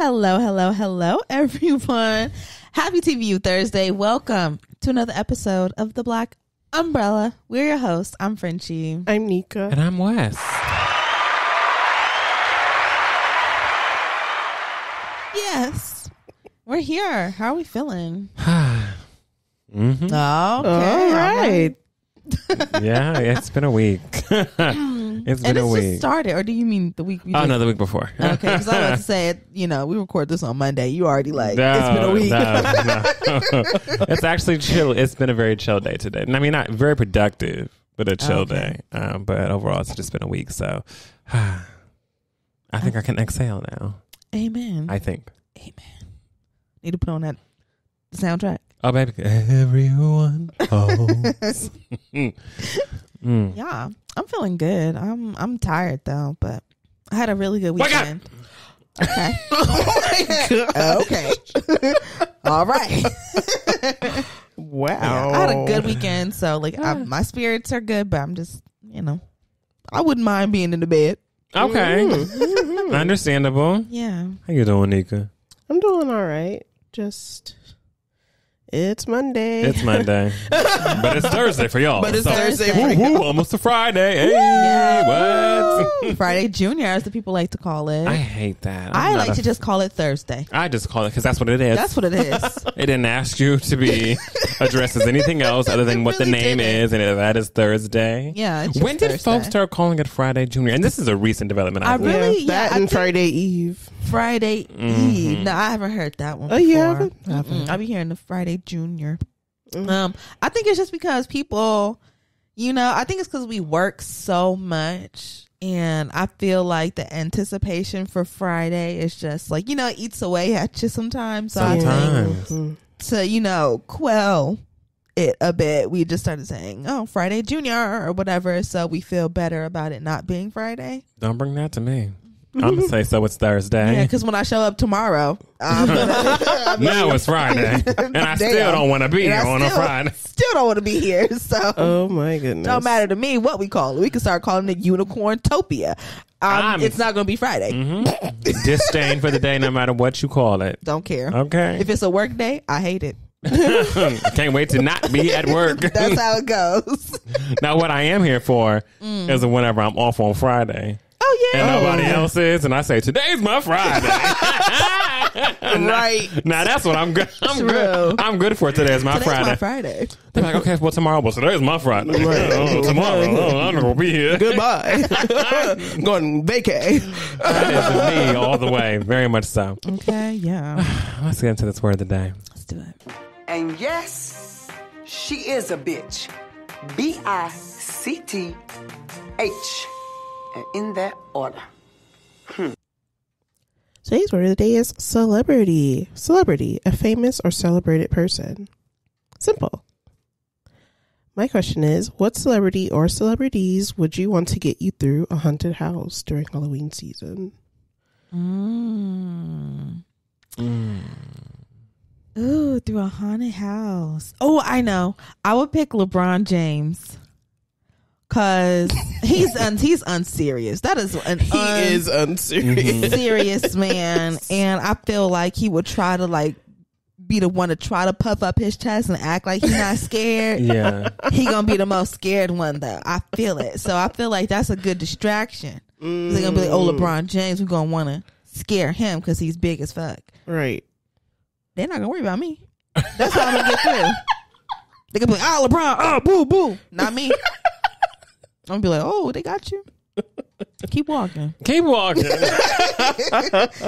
Hello, everyone. Happy TVU Thursday. Welcome to another episode of The Black Umbrella. We're your hosts. I'm Frenchie. I'm Nika. And I'm Wes. Yes, we're here. How are we feeling? Mm-hmm. Okay. All right. Yeah, it's been a week. It's been a week. Just started, or do you mean the week? No, the week before. Okay, because I was about to say it. You know, we record this on Monday. You already it's been a week. No. It's actually chill. It's been a very chill day today. I mean, not very productive, but a chill day. But overall, it's just been a week. So I think I can exhale now. Amen. I think. Amen. Need to put on that soundtrack. Oh, baby. Everyone hopes. Yeah, I'm feeling good. I'm tired though, but I had a really good weekend. Okay. Oh my God. Okay. All right. Wow. Yeah, I had a good weekend, so my spirits are good, but I'm just, I wouldn't mind being in the bed. Okay. Mm-hmm. Understandable. Yeah. How you doing, Nika? I'm doing all right. It's Monday. It's Monday. But it's Thursday for y'all. But it's Thursday for y'all. Almost a Friday. Hey, what? Friday Junior, as the people like to call it. I hate that. I like to just call it Thursday. I just call it because that's what it is. That's what it is. It didn't ask you to be addressed as anything else other than what the name is, and that is Thursday. Yeah. It's when did Thursday. folks start calling it Friday Junior? And this is a recent development. I really that and Friday Eve. Friday Eve. No, I haven't heard that one before. Oh, you haven't? I'll be hearing the Friday Junior. I think it's just because people, I think it's because we work so much, and I feel like the anticipation for Friday is just like, it eats away at you sometimes. So I think to, quell it a bit, we just started saying, Friday Junior or whatever, so we feel better about it not being Friday. Don't bring that to me. I'm going to say so it's Thursday. Yeah, because when I show up tomorrow, now it's Friday. And I still don't want to be here on a Friday. Still don't want to be here. So, oh my goodness. Don't matter to me what we call it. We can start calling it Unicorn Topia. It's not going to be Friday. Mm-hmm. Disdain for the day no matter what you call it. Don't care. Okay. If it's a work day, I hate it. Can't wait to not be at work. That's how it goes. Now, what I am here for is whenever I'm off on Friday. Oh, yeah. And nobody else is. And I say, today's my Friday. Right. Now, that's what I'm good. I'm good for today. Is my Today's Friday. My Friday. They're like, okay, well, tomorrow. Well, today's my Friday. Tomorrow. I'm not going to be here. Goodbye. Going vacay. That is me all the way. Very much so. Okay, yeah. Let's get into this word of the day. Let's do it. And yes, she is a bitch. BICTH. And in that order. Today's word of the day is celebrity. Celebrity, a famous or celebrated person. Simple. My question is, what celebrity or celebrities would you want to get you through a haunted house during Halloween season? Ooh, through a haunted house. Oh, I know. I would pick LeBron James. Cause he's unserious. That is he is unserious. Serious man, and I feel like he would try to be the one to try to puff up his chest and act like he's not scared. Yeah, he gonna be the most scared one though. I feel it. So I feel like that's a good distraction. They're gonna be like, LeBron James, we're gonna want to scare him because he's big as fuck. Right. They're not gonna worry about me. That's how I'm gonna get through. They're gonna be like, LeBron, boo boo, not me. I'm gonna be like, they got you. Keep walking. Keep walking.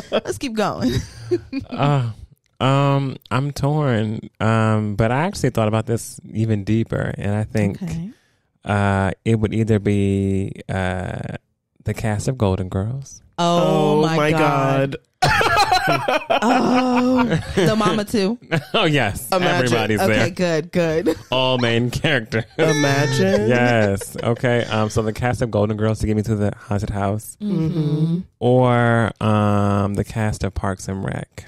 Let's keep going. I'm torn. But I actually thought about this even deeper, and I think it would either be the cast of Golden Girls. Oh my God. The mama too. Oh yes, Imagine. everybody's Okay, there. good. All main characters. Imagine. Yes. Okay. So the cast of Golden Girls to get me to the haunted house, Mm-hmm. or the cast of Parks and Rec.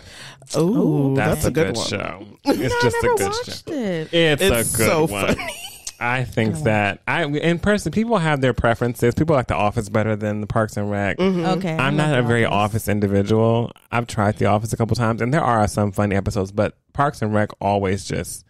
Oh, That's a good one. show. It's just a good show. It. It's a good so one. funny. I think that in person, people have their preferences. People like The Office better than the Parks and Rec. Okay. I'm not a very Office individual. I've tried The Office a couple times, and there are some funny episodes, but Parks and Rec always just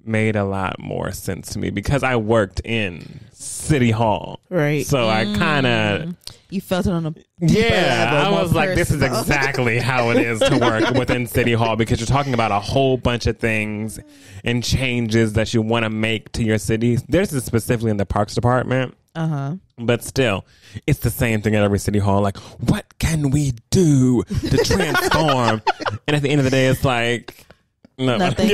made a lot more sense to me because I worked in City Hall. Right. So I kind of... You felt it on a... Yeah, I was like, this is exactly how it is to work within City Hall because you're talking about a whole bunch of things and changes that you want to make to your city. This is specifically in the Parks Department. But still, it's the same thing at every City Hall. Like, what can we do to transform? And at the end of the day, it's like... No. Nothing.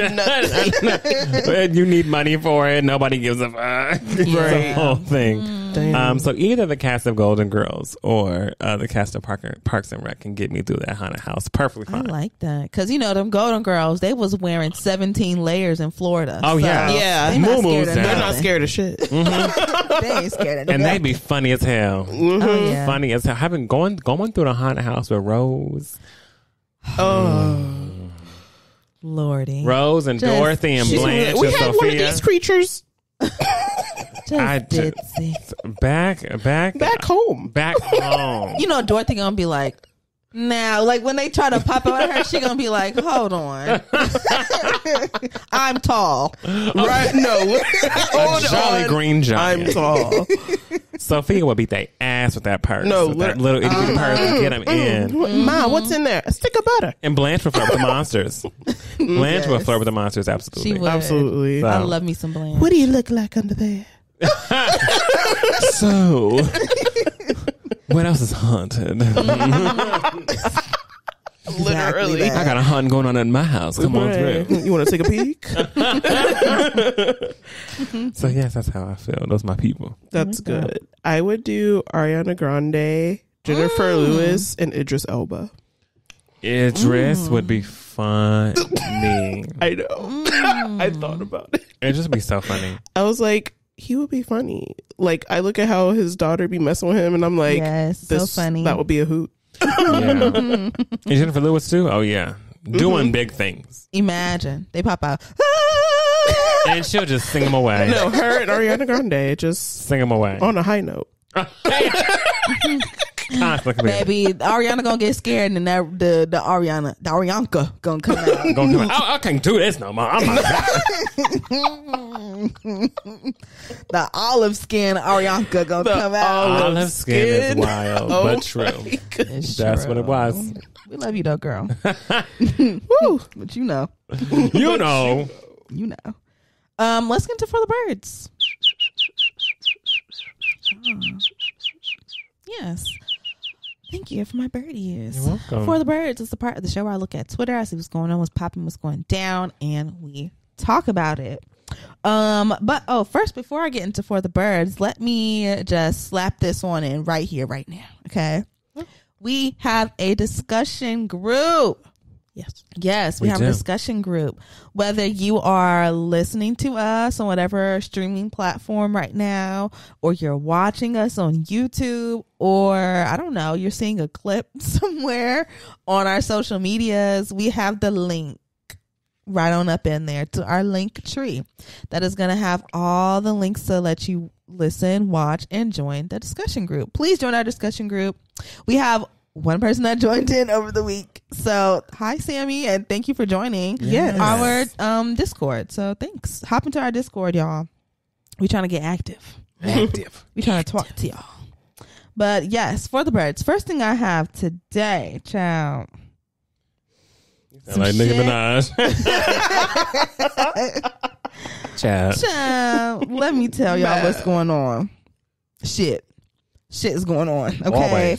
You need money for it. Nobody gives a fuck. The whole thing. So either the cast of Golden Girls or the cast of Parks and Rec can get me through that haunted house perfectly fine. I like that because them Golden Girls, they was wearing 17 layers in Florida. Oh, so yeah. they not scared of They're nothing. not scared of shit. They ain't scared of nothing. And they be funny as hell. Oh, yeah. Funny as hell. I've been going through the haunted house with Rose. Lordy. Rose and Dorothy and Blanche We and had Sophia. one of these creatures Back home. Dorothy gonna be like, now, like when they try to pop out at her, she gonna be like, hold on. I'm tall. Right? No. A jolly green giant. I'm tall. Sophia would beat their ass with that purse. No, with that little itty bitty purse and get them in. Ma, what's in there? A stick of butter. And Blanche would flirt with the monsters. Blanche would flirt with the monsters, absolutely. She would. Absolutely. So. I love me some Blanche. What do you look like under there? So, what else is haunted? Literally. I got a hunt going on in my house. Come on through. You want to take a peek? So, yes, that's how I feel. Those are my people. That's good. I would do Ariana Grande, Jennifer Lewis, and Idris Elba. Idris would be funny. I know. I thought about it. It'd just be so funny. I was like, he would be funny. Like, I look at how his daughter be messing with him, and I'm like, yes, so funny. That would be a hoot. Yeah. And Jennifer Lewis too? Oh, yeah. Doing big things. Imagine. They pop out. And she'll just sing them away. No, her and Ariana Grande just Sing them away. on a high note. Constantly. Baby, Ariana gonna get scared and then the Arianka gonna come out. I can't do this no more. I'm not. The olive skin Arianka gonna come out. Olive skin is wild, but true. It's That's true. what it was. We love you though, girl. Woo, but you know. You know. Let's get into For the Birds. Yes. Thank you for my birdies. You're welcome. For the Birds is the part of the show where I look at Twitter, I see what's going on, what's popping, what's going down, and we talk about it. But first, before I get into For the Birds, let me just slap this on in right here, right now. Okay. We have a discussion group. Yes, we have a discussion group. Whether you are listening to us on whatever streaming platform right now, or you're watching us on YouTube, or I don't know, you're seeing a clip somewhere on our social medias, we have the link right on up in there to our link tree that is going to have all the links to let you listen, watch, and join the discussion group. Please join our discussion group. We have one person that joined in over the week. So hi, Sammy, and thank you for joining our Discord. So thanks. Hop into our Discord, y'all. We trying to get active. We trying to talk to y'all. But yes, For the Birds. First thing I have today, child. Like Nicki Minaj. Child, let me tell y'all what's going on. Shit is going on. Okay.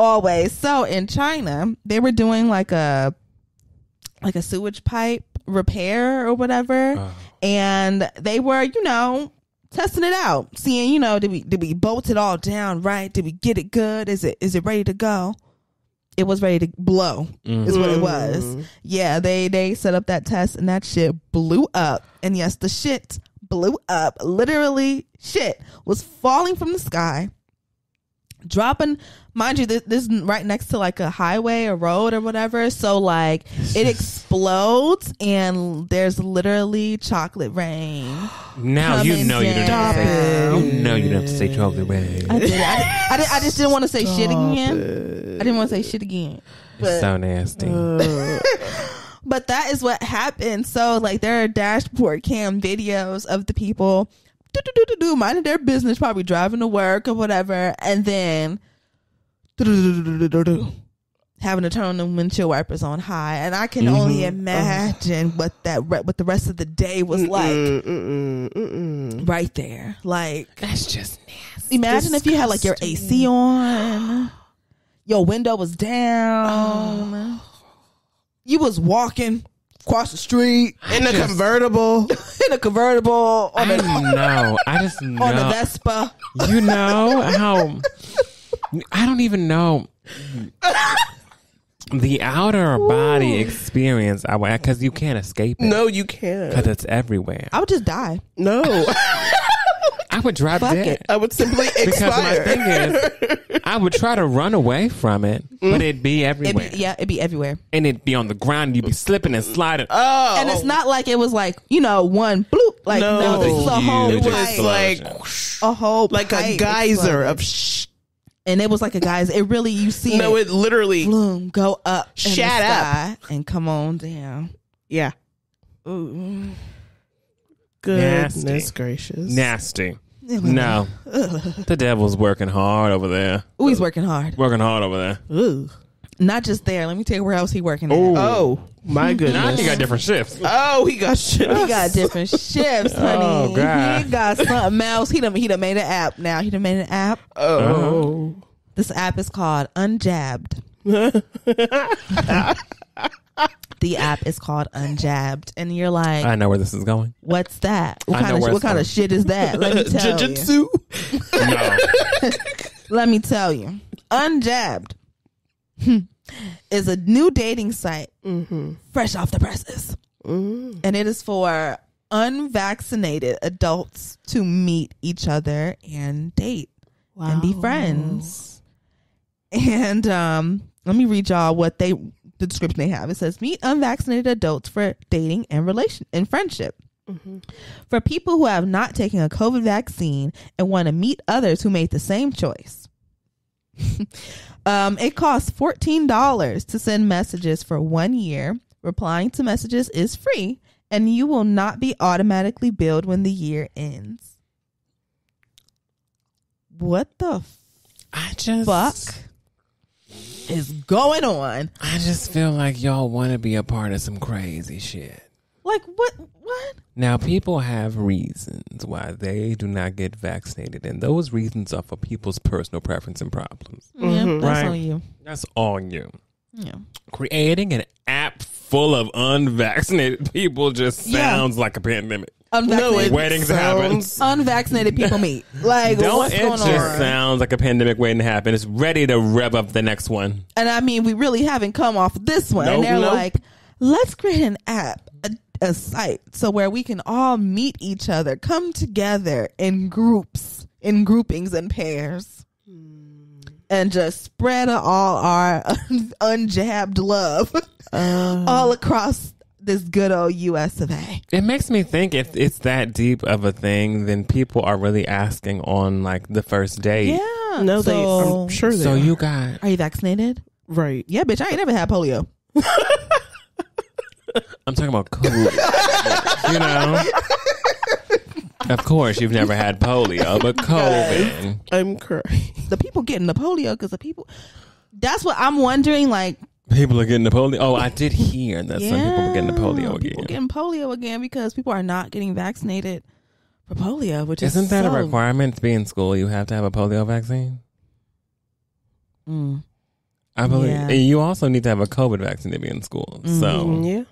Always. So in China, they were doing like a sewage pipe repair or whatever, and they were, testing it out, seeing, did we bolt it all down right? Did we get it good? Is it ready to go? It was ready to blow. Is what it was. Yeah, they set up that test, and that shit blew up. And yes, the shit blew up. Literally, shit was falling from the sky. dropping, mind you, this is right next to like a highway, a road or whatever. So like it explodes and there's literally chocolate rain. Now you know you didn't have to say. You know you didn't have to say chocolate rain. I did. I just didn't want to say shit again. I didn't want to say shit again. But, so nasty. But that is what happened. So like there are dashboard cam videos of the people minding their business, probably driving to work or whatever, and then having to turn the windshield wipers on high. And I can only imagine what the rest of the day was like right there. Like, that's just nasty. Imagine if you had like your AC on, your window was down, you was walking across the street in a convertible. I just know on a Vespa. You know how I don't even know the outer body experience. Because you can't escape it. No, you can't. Because it's everywhere. I would just die. No. I would drive Fuck dead. it. I would simply expire. Because my thing is, I would try to run away from it, but it'd be everywhere. It'd be everywhere. And it'd be on the ground. You'd be slipping and sliding. Oh. And it's not like it was like, one bloop. Like, no, this is a whole Huge pipe. It's like A whole like a pipe geyser exploded. of shh. And it was like a geyser. It really, you see No, it literally. bloom, go up in Shut the up. sky and come on down. Yeah. Ooh. Goodness Nasty. gracious. Nasty. No. The devil's working hard over there. Ooh, he's working hard. Working hard over there. Ooh. Not just there. Let me tell you where else he working at. Oh, my Now goodness. he got different shifts. Oh, he got shit. He got different shifts, honey. Oh, God. He got something else. He done made an app now. He done made an app. Oh. This app is called Unjabbed. The app is called Unjabbed. And you're like, I know where this is going. what's that? What I know where what it's kind from. of shit is that? Let me tell you. Jiu-jitsu. No. Let me tell you. Unjabbed is a new dating site fresh off the presses. And it is for unvaccinated adults to meet each other and date and be friends. And let me read y'all what the description they have. It says, meet unvaccinated adults for dating and friendship. For people who have not taken a COVID vaccine and want to meet others who made the same choice. It costs $14 to send messages for 1 year. Replying to messages is free, and you will not be automatically billed when the year ends. What the fuck is going on? I just feel like y'all want to be a part of some crazy shit. Like, what? Now, people have reasons why they do not get vaccinated, and those reasons are for people's personal preference and problems. Yeah, that's Right. on you. That's on you. Yeah. Creating an app full of unvaccinated people just sounds like a pandemic. Unvaccinated, Waiting to happen. unvaccinated people meet. Like, what's It going just on? sounds like a pandemic waiting to happen. It's ready to rev up the next one. And I mean, we really haven't come off this one. Nope, And they're nope. like, let's create an app, a site, so where we can all meet each other, come together in groups, in groupings and pairs, and just spread all our unjabbed love all across this good old US of A. It makes me think if it's that deep of a thing, then people are really asking on like the first date. Yeah. No, so, I'm sure they So are. you got. are you vaccinated? Right. Yeah, bitch, I ain't never had polio. I'm talking about COVID. You know? Of course, you've never had polio, but COVID. I'm crying. The people getting the polio because the people. That's what I'm wondering. Like, People are getting the polio. Oh, I did hear that some people were getting the polio people again. getting polio again because people are not getting vaccinated for polio, which is Isn't that a so- requirement to be in school? You have to have a polio vaccine? Mm. I believe. Yeah. And you also need to have a COVID vaccine to be in school. So, Yeah.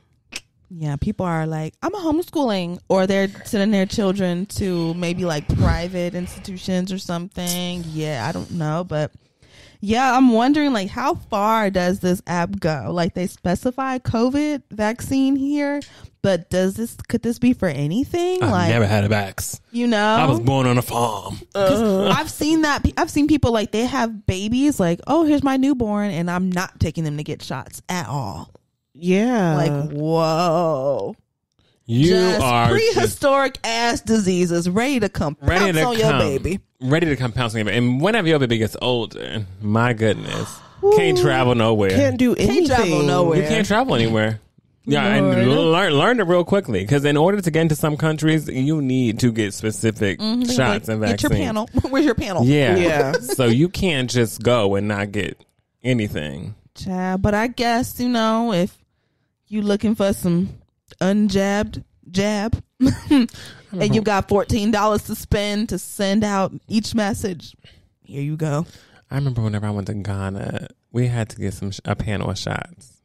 Yeah, people are like, I'm a homeschooling, or they're sending their children to maybe like private institutions or something. Yeah, I don't know, but Yeah, I'm wondering, like, how far does this app go? Like, they specify COVID vaccine here, but could this be for anything? I've never had a vax. You know, I was born on a farm. I've seen that. I've seen people, like, they have babies, like, oh, here's my newborn, and I'm not taking them to get shots at all. Yeah. Like, whoa. You just are prehistoric ass diseases ready to come pounce on your baby. Ready to come pounce on your baby. And whenever your baby gets older, my goodness, can't travel nowhere. Can't do anything. Can't travel nowhere. You can't travel anywhere. Yeah, and learn it real quickly, because in order to get into some countries, you need to get specific shots and vaccines. Get your panel. Where's your panel? Yeah. So you can't just go and not get anything. Child, but I guess, you know, if you looking for some unjabbed jab and you got $14 to spend to send out each message, here you go. I remember whenever I went to Ghana, we had to get a panel of shots.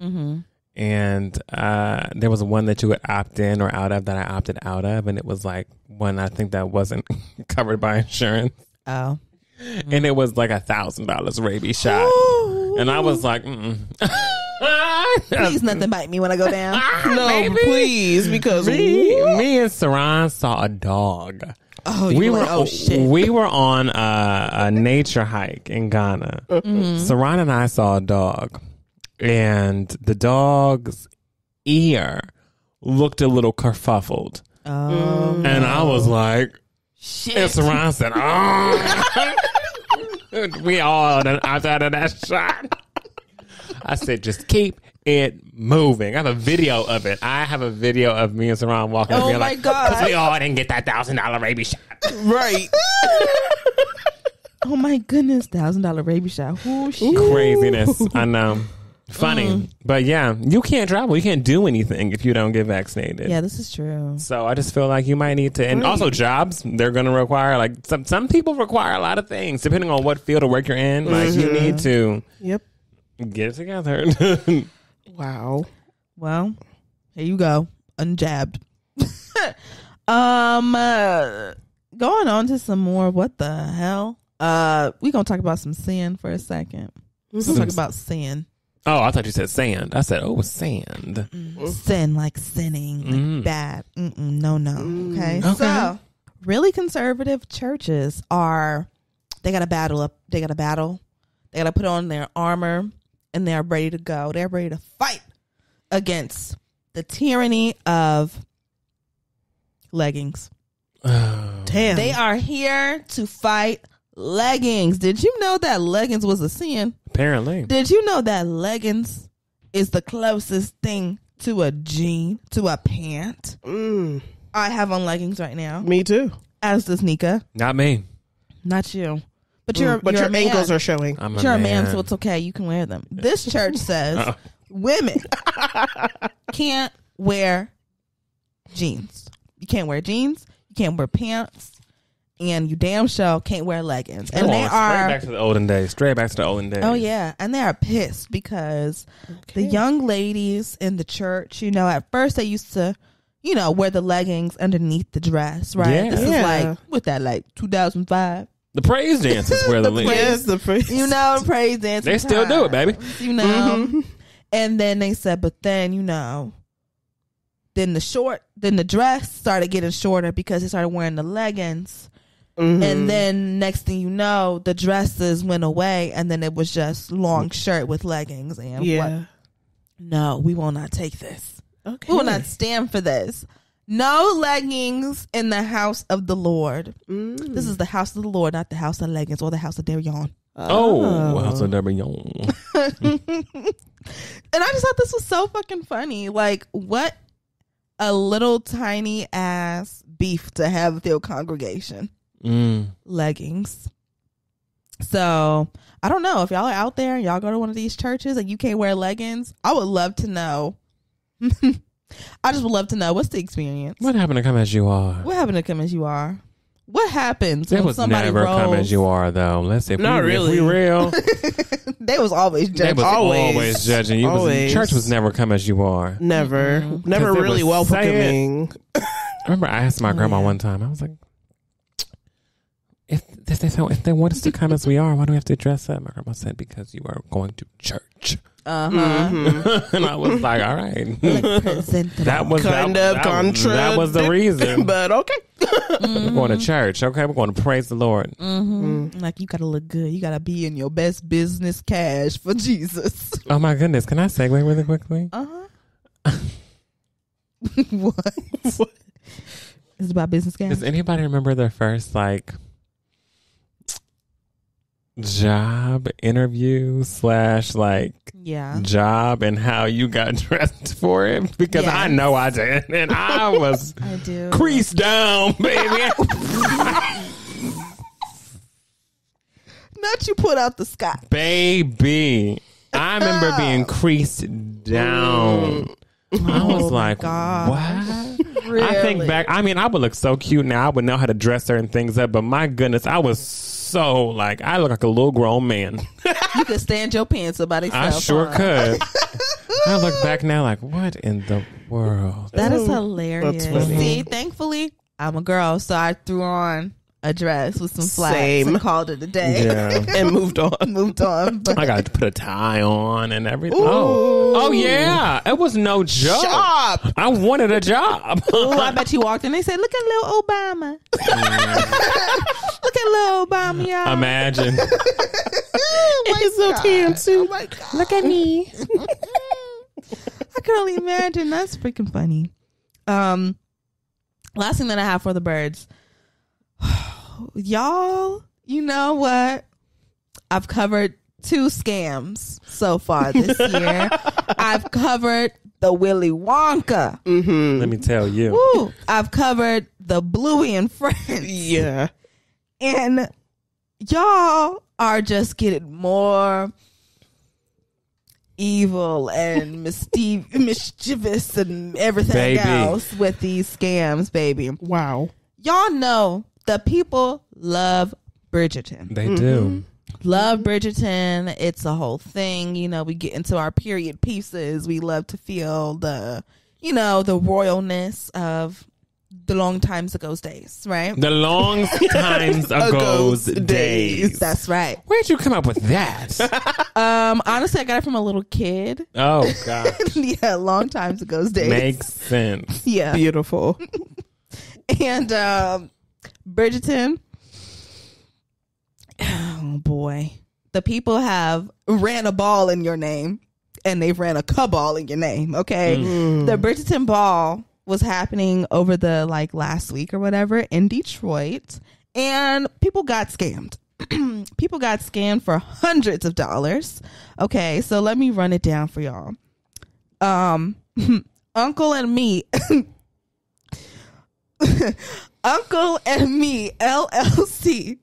And there was one that you would opt in or out of that I opted out of, and it was like one I think that wasn't covered by insurance. Oh. And it was like $1,000 rabies shot. And I was like, please nothing bite me when I go down. No, baby. please, because me and Saran saw a dog. Oh, you were like, oh shit. We were on a nature hike in Ghana. Saran and I saw a dog, and the dog's ear looked a little kerfuffled. Oh. And I was like, shit. and Saran said, oh. We all outside of that shot. I said, just keep it moving. I have a video of it. I have a video of me and Saran walking. Oh and being my like, God. because we all didn't get that $1,000 rabies shot. right. Oh my goodness, $1,000 rabies shot. Oh shit. Craziness. I know. Funny. But yeah, you can't travel. You can't do anything if you don't get vaccinated. Yeah, this is true. So I just feel like you might need to, and also jobs, they're going to require, like, some people require a lot of things depending on what field of work you're in. Like, you need to get it together. Wow. Well, here you go. Unjabbed. Going on to some more. What the hell? We gonna talk about some sin for a second. We're gonna talk about sin. Oh, I thought you said sand. I said, oh, sand. Sin, like sinning, like bad. No. Okay. So, really conservative churches they got to battle up. They got to battle. They got to put on their armor, and they're ready to go. They're ready to fight against the tyranny of leggings. Damn. They are here to fight leggings. Did you know that leggings was a sin? Apparently. Did you know that leggings is the closest thing to a jean, to a pant? I have on leggings right now. Me too. As does Nika. Not me. Not you. But you're your a man. ankles are showing. You're a man, so it's okay. You can wear them. This church says women can't wear jeans. You can't wear jeans. You can't wear pants. And you damn sure can't wear leggings. And they are straight back to the olden days. Straight back to the olden days. Oh yeah, and they are pissed because the young ladies in the church, at first they used to, wear the leggings underneath the dress, right? Yeah. This is like, what's that, like 2005? The praise dances where the Yes, the praise. Praise dance. They still do it, baby. And then they said, but then, then the dress started getting shorter because they started wearing the leggings. And then next thing you know, the dresses went away, and then it was just long shirt with leggings. And no, we will not take this. Okay, we will not stand for this. No leggings in the house of the Lord. This is the house of the Lord, not the house of leggings or the house of Deaux. House of Deaux. And I just thought this was so fucking funny. Like, what a little tiny ass beef to have with your congregation. Leggings. So I don't know if y'all are out there and y'all go to one of these churches and you can't wear leggings. I would love to know. I just would love to know, what's the experience? What happened to come as you are? What happened to come as you are? What happens it when was somebody never rolls? come as you are, though. Let's say Not really. If we real. They was always judging. They was always judging. Church was never come as you are. Never really welcoming. I remember I asked my grandma one time. I was like, then what is to come as we are? Why do we have to dress up? My grandma said, because you are going to church. Mm-hmm. And I was like, all right. That was that was the reason. But okay. We're going to church. Okay, we're going to praise the Lord. Like, you gotta look good. You gotta be in your best business cash for Jesus. Oh my goodness. Can I segue really quickly? What? It's about business cash. Does anybody remember their first job interview / job and how you got dressed for it? Because I know I did, and I was creased down, baby. Not you put out the sky, baby. I remember being creased down. I was like, what? Really? I think back. I mean, I would look so cute now. I would know how to dress certain things up, but my goodness, I was so I look like a little grown man. You could stand your pants up by themselves. I sure could. I look back now like, what in the world? That is hilarious. See, thankfully, I'm a girl, so I threw on a dress with some flats and called it a day. Yeah. And moved on. But I got to put a tie on and everything. Ooh. Oh yeah. It was no joke. Job. I wanted a job. Ooh, I bet you walked in. They said, "Look at little Obama." Look at little Obama, y'all. Imagine. His little tan suit. Oh my God. Look at me. I can only imagine. That's freaking funny. Last thing that I have for the birds. Y'all, you know what? I've covered 2 scams so far this year. I've covered the Willy Wonka. Mm-hmm. Let me tell you. Woo. I've covered the Bluey and Friends. Yeah. And y'all are just getting more evil and mischievous and everything else with these scams, baby. Wow. Y'all know the people love Bridgerton. They do. Love Bridgerton. It's a whole thing. You know, we get into our period pieces. We love to feel the royalness of the long times ago's days, right? The long times ago's days. That's right. Where'd you come up with that? Honestly, I got it from a little kid. Oh, God. Yeah, long times ago's days. Makes sense. Yeah. Beautiful. And Bridgerton, oh boy, the people have ran a ball in your name and they've ran a cabal in your name. Okay. The Bridgerton ball was happening over the last week or whatever in Detroit, and people got scammed. People got scammed for hundreds of dollars. Okay, so let me run it down for y'all. Uncle and Me Uncle and Me LLC.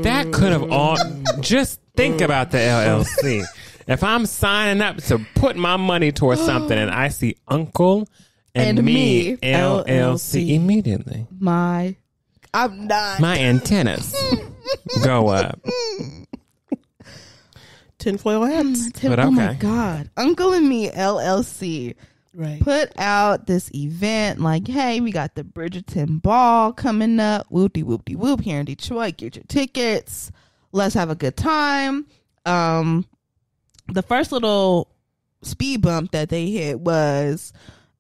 That could have all. Just think about the LLC. If I'm signing up to put my money towards something and I see Uncle and Me LLC immediately, I'm not. my antennas go up. Tinfoil hats. But Oh my okay. God. Uncle and Me LLC. Right. Put out this event like, hey, we got the Bridgerton ball coming up. Whoopty whoopty whoop here in Detroit. Get your tickets. Let's have a good time. The first little speed bump that they hit was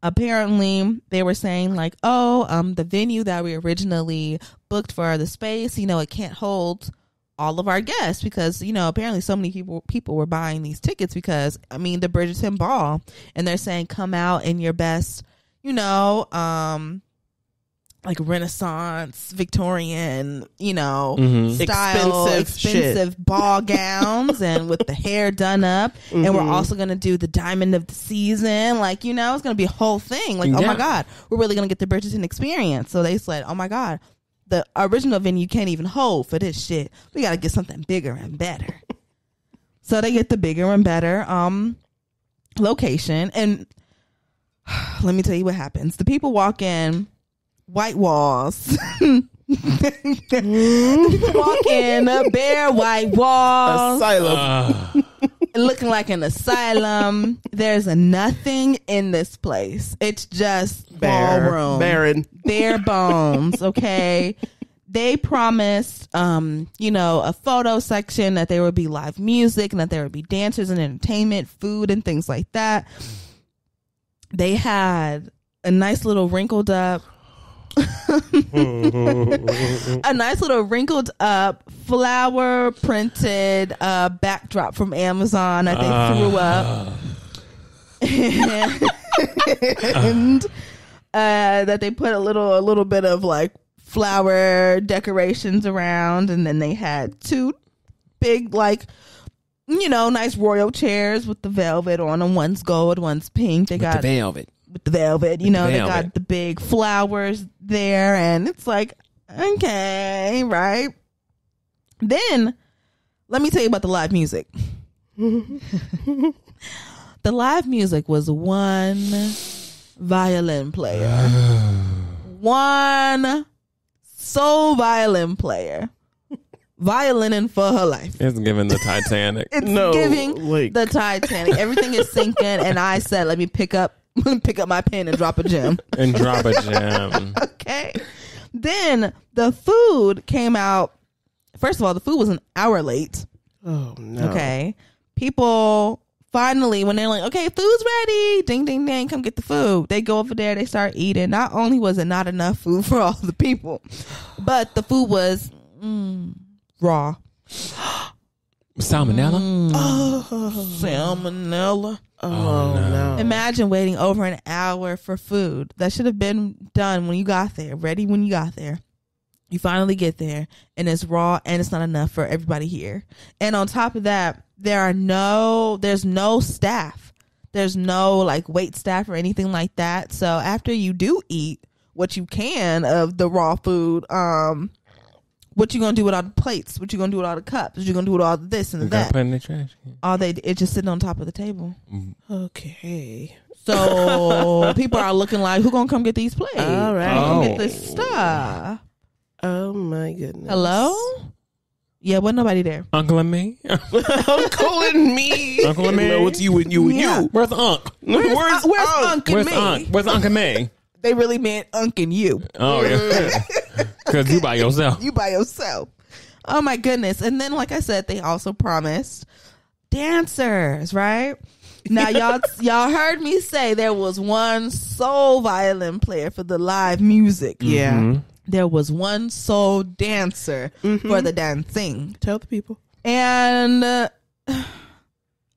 apparently they were saying the venue that we originally booked for the space, it can't hold all of our guests because, apparently so many people were buying these tickets because, the Bridgerton ball, and they're saying come out in your best, Renaissance, Victorian, style, expensive ball gowns and with the hair done up. Mm-hmm. And we're also going to do the diamond of the season. It's going to be a whole thing. Oh my God, we're really going to get the Bridgerton experience. So they said, oh my God, the original venue can't even hold for this shit. We got to get something bigger and better. So they get the bigger and better location. And let me tell you what happens. The people walk in, white walls. People walk in, bare white walls. Asylum. Looking like an asylum. There's nothing in this place. It's just ballroom. Barren. Bare bones, okay? they promised, a photo section, that there would be live music and that there would be dancers and entertainment, food and things like that. They had a nice little wrinkled up flower printed backdrop from Amazon that they threw up. And that they put a little bit of like flower decorations around, and then they had 2 big nice royal chairs with the velvet on them. One's gold, one's pink. They got the velvet. With the velvet, they got the big flowers there, and it's like, okay, right? Then let me tell you about the live music. The live music was one violin player. One soul violin player. Violining for her life. It's giving the Titanic. It's giving the Titanic. Everything is sinking, and I said, let me pick up my pen and drop a gem. Okay. Then the food came out. First of all, the food was an hour late. Oh, no. Okay. People finally, when they're like, okay, food's ready. Ding, ding, ding. Come get the food. They go over there. They start eating. Not only was it not enough food for all the people, but the food was raw. Salmonella? Salmonella. Oh, no. Imagine waiting over an hour for food that should have been done when you got there, ready when you got there. You finally get there, and it's raw, and it's not enough for everybody here. And on top of that, there's no staff. There's no wait staff or anything like that. So after you do eat what you can of the raw food, what you gonna do with all the plates? What you gonna do with all the cups? What you gonna do with all the this and the that? Put in the trash. It's just sitting on top of the table. Okay. So people are looking like, who gonna come get these plates? All right. Who gonna get this stuff? Oh my goodness. Hello? Yeah, wasn't nobody there. Uncle and me. Uncle and me. Uncle and me. No, it's you and you and you. Where's Unc? Where's Unc and me? Where's Unc and me? They really meant Unc and you. Oh yeah. Because you by yourself. You by yourself. Oh my goodness. And then, like I said, they also promised dancers, right? Now y'all heard me say there was one soul violin player for the live music. Yeah. Mm-hmm. There was one soul dancer for the dancing. Tell the people. And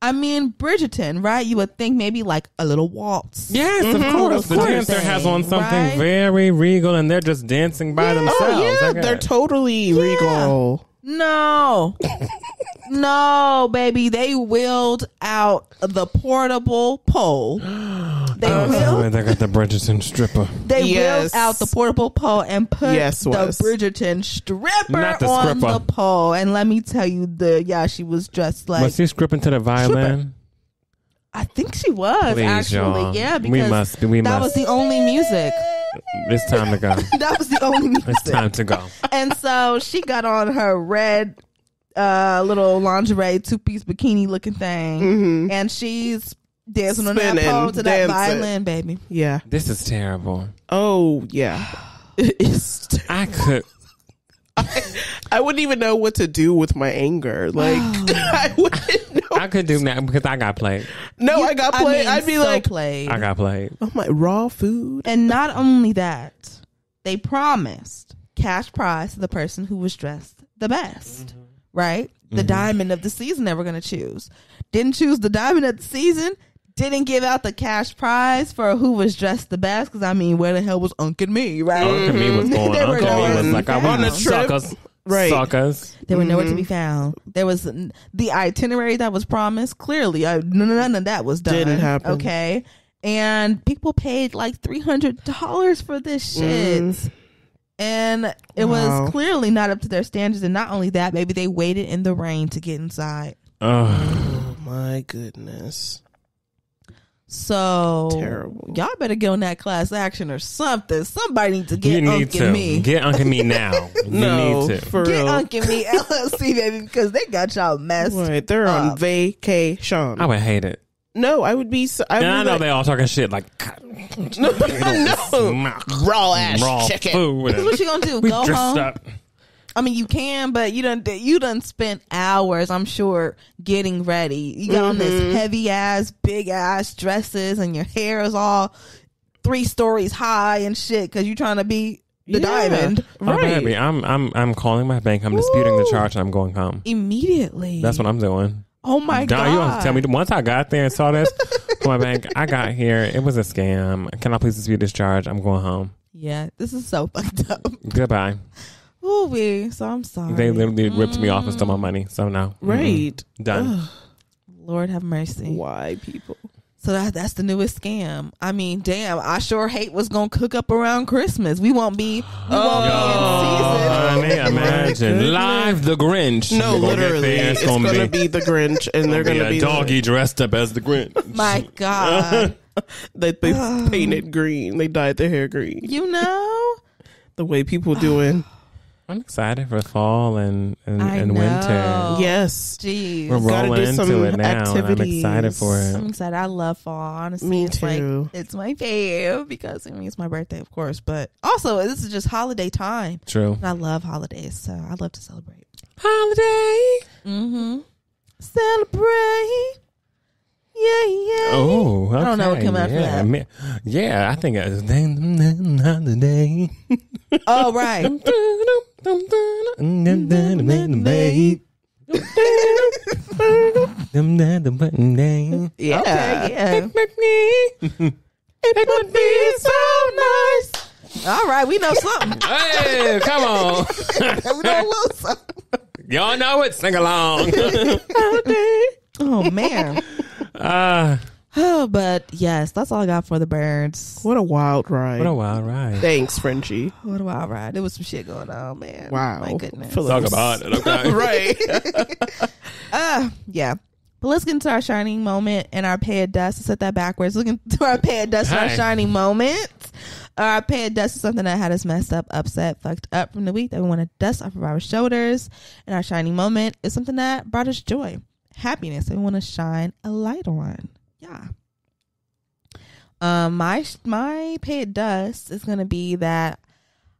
Bridgerton, right? You would think maybe a little waltz. Yes, of course. The dancer has on something very regal, and they're just dancing by themselves. Oh, yeah, they're totally regal. No. No, baby. They wheeled out the portable pole. They got the Bridgerton stripper. They wheeled out the portable pole and put the Bridgerton stripper on the pole. And let me tell you, she was dressed like... Was she stripping to the violin? I think she was. Please, actually. Y'all. Yeah, because that was the only music. It's time to go. That was the only music. It's time to go. And so she got on her red little lingerie 2-piece bikini looking thing, and she's dancing on that pole to that violin, baby. Yeah. This is terrible. Oh, yeah. It's terrible. I wouldn't even know what to do with my anger. I wouldn't know. I could do that because I got played. No, I got played. I'd be played. I got played. Oh my, raw food. And not only that, they promised cash prize to the person who was dressed the best, right? The diamond of the season they were going to choose. Didn't choose the diamond of the season. Didn't give out the cash prize for who was dressed the best, because where the hell was Unc and me, right? Unc and me was going. Unc and me was like, I want to suckers. Right. Suckers. They were nowhere to be found. There was the itinerary that was promised. Clearly, none of that was done. Didn't happen. Okay. And people paid $300 for this shit. And it was clearly not up to their standards. And not only that, maybe they waited in the rain to get inside. Oh my goodness. So terrible. Y'all better get on that class action or something. Somebody needs to get Unc and me. Get Unc and me now. No, need to. For get real. Unc and me LLC, baby, because they got y'all messed up. They're on vacation. I would hate it. No, I would be. I know they all talking shit like no. Raw ass chicken. Food. What you gonna do? We Go dressed home? up. I mean, you can, but you done spent hours, I'm sure, getting ready. You got on this heavy ass, big ass dresses, and your hair is all 3 stories high and shit because you're trying to be the diamond. Oh, baby, I'm calling my bank. I'm disputing the charge, and I'm going home immediately. That's what I'm doing. Oh my God! You don't have to tell me. Once I got there and saw this for my bank, I got here. It was a scam. Can I please dispute this charge? I'm going home. Yeah, this is so fucked up. Goodbye. Ooh, so I'm sorry. They literally ripped me off and stole my money. So no. Right. Done. Ugh. Lord have mercy. Why people? So that's the newest scam. I mean, damn, I sure hate what's gonna cook up around Christmas. We won't be in season. Honey, imagine live the Grinch. No, literally, it's gonna be the Grinch, and they're gonna be a doggy dressed up as the Grinch. My God, they painted green. They dyed their hair green. You know the way people doing. I'm excited for fall and winter. Yes. Jeez. We're rolling into it now. Activities. I'm excited for it. I'm excited. I love fall. Honestly, Me it's too. It's my fave because I mean it's my birthday, of course, but also this is just holiday time. True. And I love holidays, so I love to celebrate. Holiday. Celebrate. Yeah. Oh, okay. I don't know what came after that. Yeah, I think it was holiday. Oh, right. Yeah. Okay, yeah. It would be so nice. All right, we know something. Hey, come on. We know a little something. Y'all know it. Sing along. Oh, man. Oh, but yes, that's all I got for the birds. What a wild ride. What a wild ride. Thanks, Frenchie. What a wild ride. There was some shit going on, man. Wow. My goodness. Talk about it, okay? Right. Yeah. But let's get into our shining moment and our pay of dust. Let's set that backwards. Looking to our pay of dust and our shining moment. Our pay of dust is something that had us messed up, upset, fucked up from the week that we want to dust off of our shoulders. And our shining moment is something that brought us joy, happiness, that we want to shine a light on. Yeah. My pay of dust is going to be that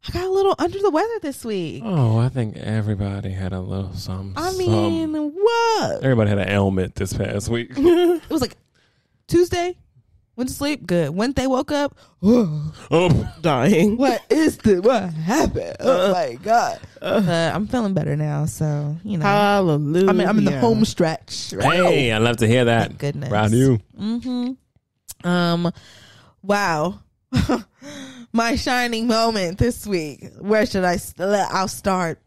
I got a little under the weather this week. Oh, I think everybody had a little something. I mean, what? Everybody had an ailment this past week. It was like Tuesday, went to sleep, good. Wednesday, woke up, Dying. what happened? Oh my God. I'm feeling better now, so, you know. Hallelujah. I'm in the home stretch. Right? Hey, I love to hear that. Thank goodness. Proud of you. Wow. My shining moment this week. Where should I? I'll start.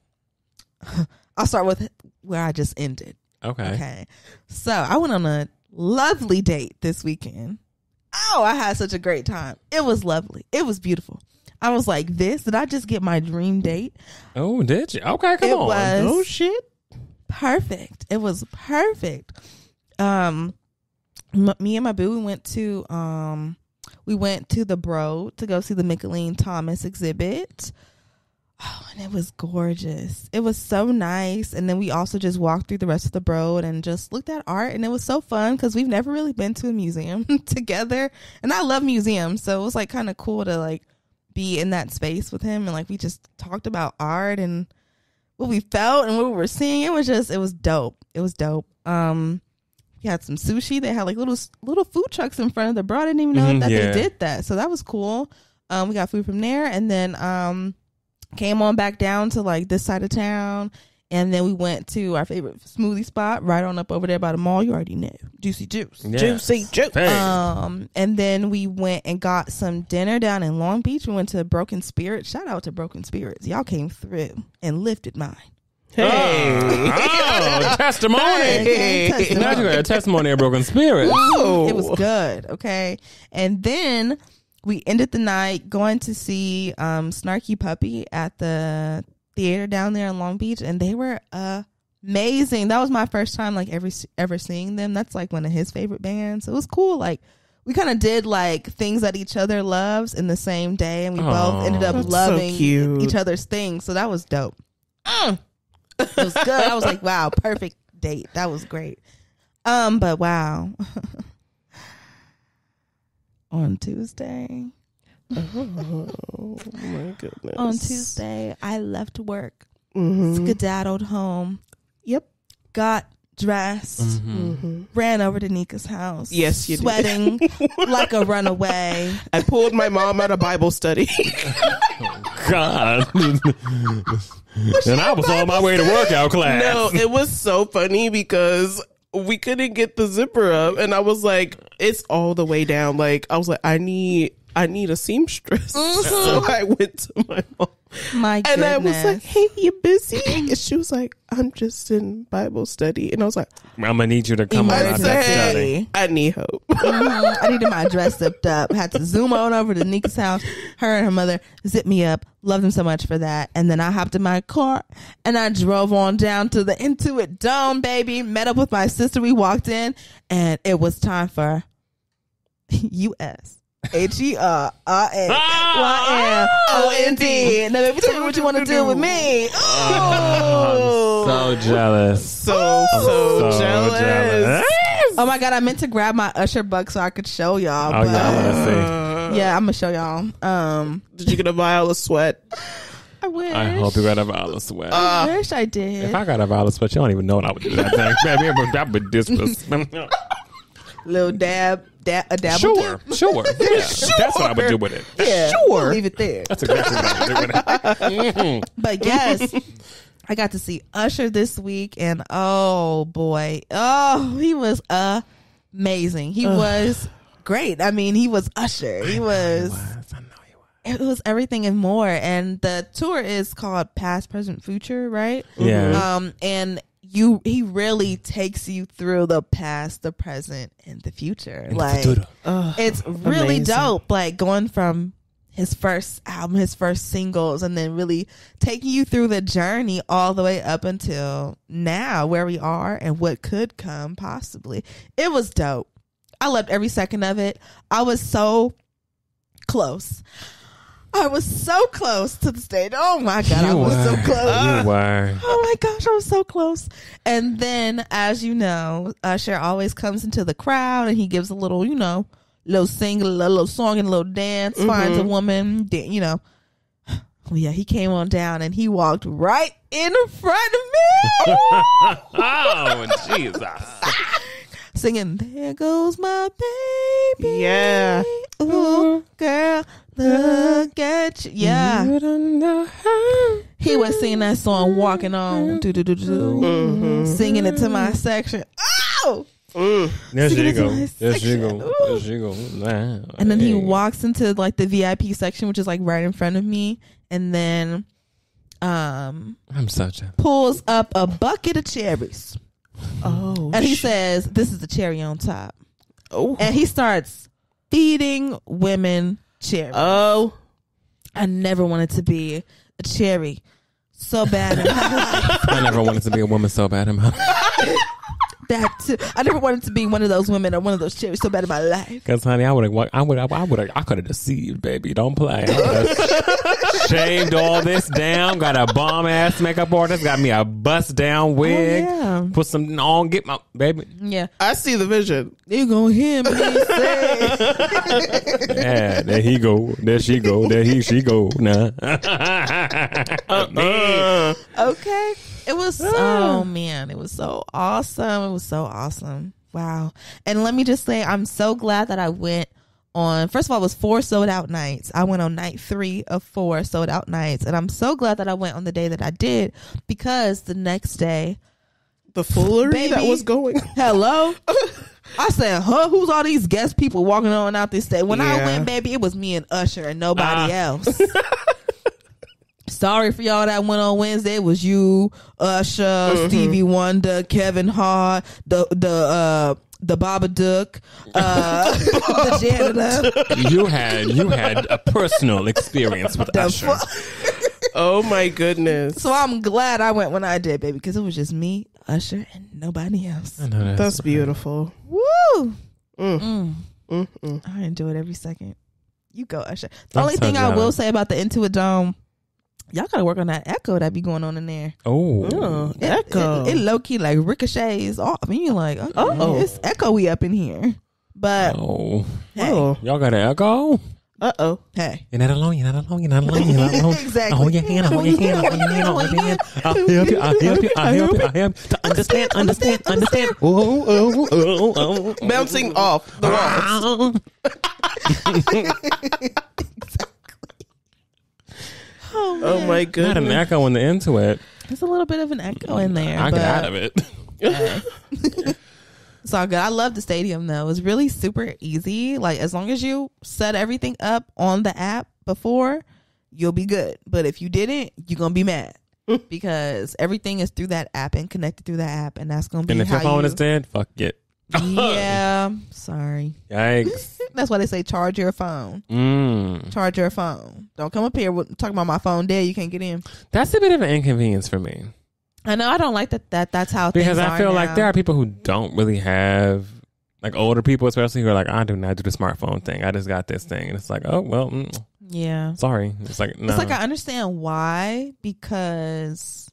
I'll start with where I just ended. Okay. So I went on a lovely date this weekend. Oh, I had such a great time. It was lovely. It was beautiful. I was like, did I just get my dream date? Oh, did you? Okay, come on. Was oh shit. Perfect. It was perfect. Me and my boo, we went to the Broad to go see the McLean Thomas exhibit. Oh, and it was gorgeous. It was so nice. And then we also just walked through the rest of the Broad and just looked at art. And it was so fun because we've never really been to a museum together. And I love museums. So it was like kind of cool to like be in that space with him. And like we just talked about art and what we felt and what we were seeing. It was dope. It was dope. We had some sushi. They had like little food trucks in front of the Broad. I didn't even know that they did that. So that was cool. We got food from there and then came on back down to like this side of town. And then we went to our favorite smoothie spot right on up over there by the mall. You already know. Juicy Juice. Yeah. Juicy Juice. Hey. And then we went and got some dinner down in Long Beach. We went to Broken Spirits. Shout out to Broken Spirits. Y'all came through and lifted mine. Hey. Oh, testimony. Testimony. Now you got a testimony of Broken Spirit. Oh. It was good. Okay. And then we ended the night going to see Snarky Puppy at the theater down there in Long Beach, and they were amazing. That was my first time like ever seeing them. That's like one of his favorite bands. So it was cool. Like we kind of did like things that each other loves in the same day, and we both ended up loving each other's things. So that was dope. It was good. I was like, wow, perfect date. That was great. But wow. On Tuesday. Oh my goodness. On Tuesday, I left work skedaddled home. Yep. Got dressed, ran over to Nika's house. Yes, you sweating like a runaway. I pulled my mom out of Bible study. God. And I was on my way to workout class. No, it was so funny because we couldn't get the zipper up, and I was like, it's all the way down. Like, I was like, I need a seamstress. So I went to my mom. My goodness. And I was like, hey, you busy? And she was like, I'm just in Bible study. And I was like, I'm going to need you to come on out that study. I need help. I needed my dress zipped up. Had to zoom on over to Nika's house. Her and her mother zipped me up. Love them so much for that. And then I hopped in my car and I drove on down to the Intuit Dome, baby. Met up with my sister. We walked in and it was time for U.S. HERRAYNOND. Now, baby, tell me what you want to do with me. Oh, I'm so jealous. So jealous. Oh my God, I meant to grab my Usher buck so I could show y'all. Oh, but, yeah, let's see. yeah, I'm gonna show y'all. Did you get a vial of sweat? I wish. I hope you got a vial of sweat. I wish I did. If I got a vial of sweat, you don't even know what I would do with that thing. Man, that would disrespect. Little dab. A dabble Sure. Yeah. That's what I would do with it. Yeah, Sure. leave it there. That's exactly what I would do with it. But yes, I got to see Usher this week, and oh boy, he was amazing. He was great. I mean, he was Usher. He was. I know he was. It was everything and more. And the tour is called Past, Present, Future, right? Yeah. And he really takes you through the past, the present, and the future. Like, it's really amazing. dope. Like going from his first album, his first singles, and then really taking you through the journey all the way up until now, where we are and what could come possibly. It was dope. I loved every second of it. I was so close. I was so close to the stage. Oh my God, I was so close. You were. Oh my gosh, I was so close. And then, as you know, Usher always comes into the crowd and he gives a little, little sing, a little song and a little dance, finds a woman, Oh yeah, he came on down and he walked right in front of me. Oh, Jesus. Singing, there goes my baby. Yeah. Ooh, girl, look at you. Yeah. You don't know how. He was singing that song, Walking On, singing it to my section. Oh! There Singing she it to go. my There she section. go. Ooh. There she go. And then he walks into like the VIP section, which is like right in front of me, and then I'm such a. pulls up a bucket of cherries. Oh. And he says, "This is the cherry on top." Oh. And he starts feeding women cherries. Oh. I never wanted to be a cherry so bad in my life. I never wanted to be a woman so bad in my life. That too. I never wanted to be one of those women or one of those cherries so bad in my life. Because, honey, I could have deceived, baby. Don't play. Shaved all this down. Got a bomb ass makeup artist. Got me a bust down wig. Oh, yeah. Put some on. Get my baby. Yeah. I see the vision. You gonna hear me say. Yeah, there he go. There she go. There she go. Nah. Okay. It was oh man, it was so awesome. It was so awesome. Wow. And let me just say, I'm so glad that I went on, first of all, it was 4 sold out nights. I went on night 3 of 4 sold out nights. And I'm so glad that I went on the day that I did, because the next day, The foolery Baby. that was going. hello? I said, who's all these guest people walking on out this stage? When I Yeah. went, baby, it was me and Usher and nobody else. Sorry for y'all that went on Wednesday. It was you, Usher, Stevie Wonder, Kevin Hart, the Babadook, the janitor. You had a personal experience with Usher. Oh my goodness. So I'm glad I went when I did, baby, because it was just me, Usher, and nobody else. I know That's beautiful. Woo! Mm. I enjoy it every second. You go, Usher. The I'm only so thing I will jealous. say about the Intuit Dome, y'all gotta work on that echo that be going on in there. Oh, Echo. It low key like ricochets off. I mean, you're like, okay, it's echoey up in here. But oh, hey, Oh. y'all got an echo? Uh-oh. Hey. You're not alone. You're not alone. You're not alone. You're not alone. Exactly. Hold your hand. Hold your hand. Hold your hand. Hold your hand. I'll help you. I'll help you. I'll help you. I'll help you. To understand. Oh. Bouncing off the walls. Oh my Got goodness. an echo in the into it. There's a little bit of an echo in there. I but got out of it. it's all good. I love the stadium though. It's really super easy. Like as long as you set everything up on the app before, you'll be good. But if you didn't, you're gonna be mad because everything is through that app and connected through that app, and that's gonna be. And if your phone is dead, fuck it. Yeah, sorry. Yikes. That's why they say charge your phone. Charge your phone. Don't come up here talking about my phone dead. You can't get in. That's a bit of an inconvenience for me. I know. I don't like that. That's how because things I feel are like now. there are people who don't really have, like older people especially, who are like, I do not do the smartphone thing. I just got this thing, and it's like, oh well, yeah. Sorry. It's like no. It's like I understand why, because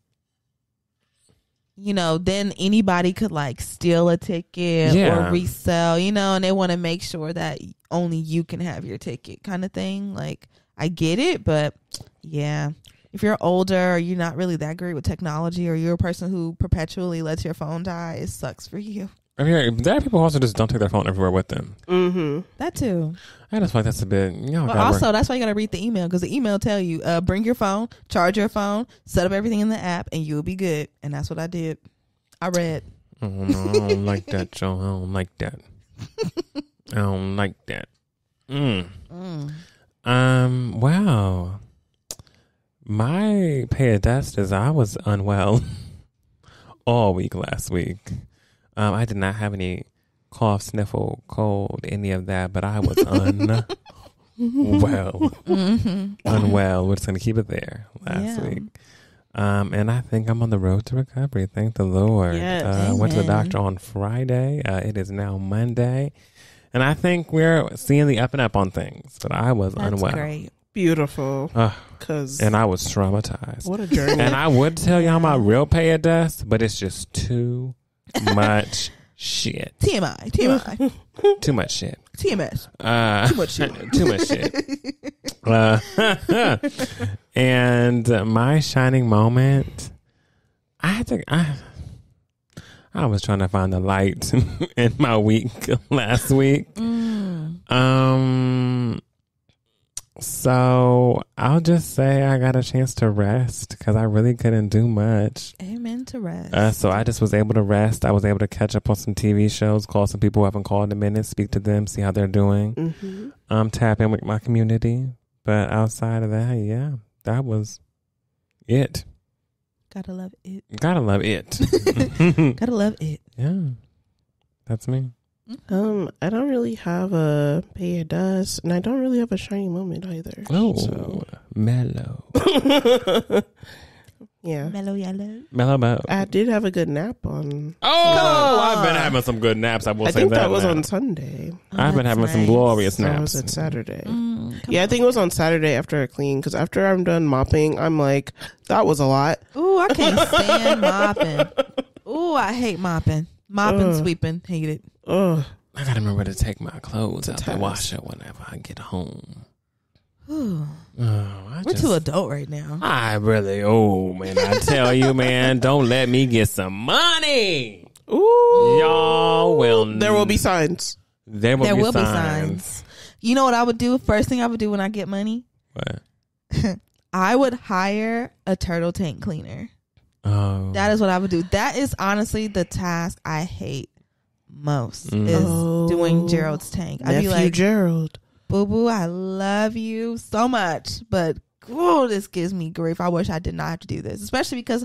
then anybody could like steal a ticket or resell, and they want to make sure that only you can have your ticket, kind of thing. Like I get it, but yeah. If you're older or you're not really that great with technology or you're a person who perpetually lets your phone die, it sucks for you. I mean, there are people who also just don't take their phone everywhere with them. Mm-hmm. That too. I just feel like that's a bit, also, that's why you got to read the email because the email tell you, bring your phone, charge your phone, set up everything in the app, and you'll be good. And that's what I did. I read. Oh, no, I don't like that, Joe. I don't like that. I don't like that. Wow. My pay of dust is I was unwell all week last week. I did not have any cough, sniffle, cold, any of that, but I was unwell. Unwell. We're just going to keep it there last week. And I think I'm on the road to recovery. Thank the Lord. Yes. Went to the doctor on Friday. It is now Monday. And I think we're seeing the up and up on things, but I was unwell. Great. Beautiful. And I was traumatized. What a journey. And I would tell y'all my real pay of dust, but it's just too much shit. TMI. Too much shit. TMS. Too much shit. Too much shit. And my shining moment, I was trying to find the light in my week last week. So I'll just say I got a chance to rest because I really couldn't do much. Amen to rest. So I just was able to rest. I was able to catch up on some TV shows, call some people who haven't called in a minute, speak to them, see how they're doing. Tap in with my community. But outside of that, yeah, that was it. Gotta love it. Gotta love it. Gotta love it. Yeah, that's me. I don't really have a pay of dust, and I don't really have a shiny moment either. Oh, so. Mellow. Yeah. Mellow yellow. Mellow. I did have a good nap on. I've been having some good naps. I will say think that. that was on Sunday. I've been having some glorious That naps. was at Saturday. I think it was on Saturday after I clean, because after I'm done mopping, I'm like, that was a lot. Ooh, I can't stand mopping. Ooh, I hate mopping. Mopping, sweeping, hate it. Ugh. I gotta remember to take my clothes out the washer whenever I get home. We're too adult right now. I really, man, I tell you, man, don't let me get some money. Ooh. Y'all will. There will be signs. There will be signs. You know what I would do? First thing I would do when I get money? What? I would hire a turtle tank cleaner. Oh. That is what I would do. That is honestly the task I hate most is doing Gerald's tank. I'd be like, Gerald, boo boo, I love you so much, but this gives me grief. I wish I did not have to do this, especially because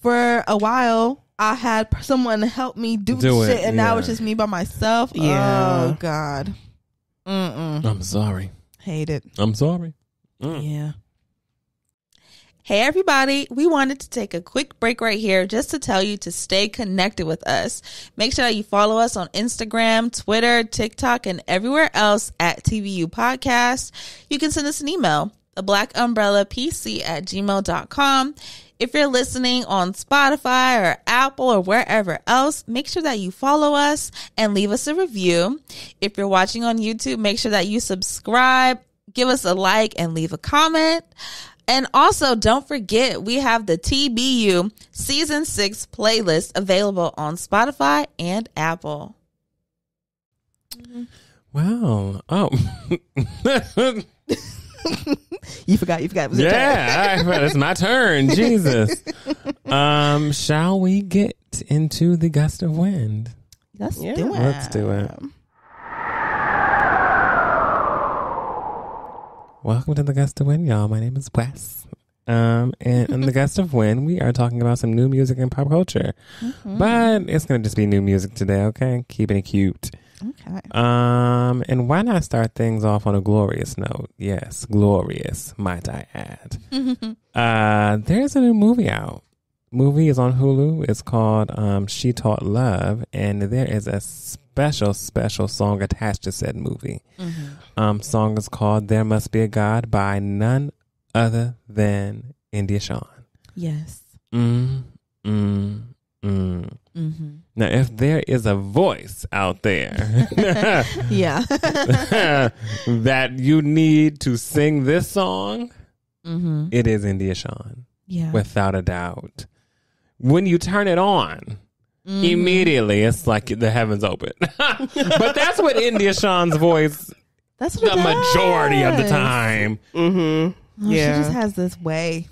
for a while I had someone help me do shit, and now it's just me by myself. Yeah. Oh God. I'm sorry. Hate it. I'm sorry. Yeah. Hey everybody, we wanted to take a quick break right here just to tell you to stay connected with us. Make sure that you follow us on Instagram, Twitter, TikTok, and everywhere else at TVU Podcast. You can send us an email, theblackUmbrellaPC@gmail.com. If you're listening on Spotify or Apple or wherever else, make sure that you follow us and leave us a review. If you're watching on YouTube, make sure that you subscribe. give us a like and leave a comment. And also, don't forget, we have the TBU Season 6 playlist available on Spotify and Apple. Wow. Oh. You forgot. It was your Yeah, it's my turn. Jesus. Shall we get into the gust of wind? Let's do it. Let's do it. Welcome to the Gust of Wind, y'all. My name is Wes. And in the Gust of Wind, we are talking about some new music and pop culture. But it's going to just be new music today, okay? Keeping it cute. Okay. And why not start things off on a glorious note? Yes, glorious, might I add. There's a new movie out. Movie is on Hulu. It's called She Taught Love, and there is a special song attached to said movie. Song is called There Must Be a God by none other than India Shawn. Yes. Now, if there is a voice out there Yeah. that you need to sing this song, it is India Shawn. Yeah. Without a doubt. When you turn it on, immediately it's like the heavens open. But that's what India Shawn's voice, That's what the majority of the time. Oh, she just has this way.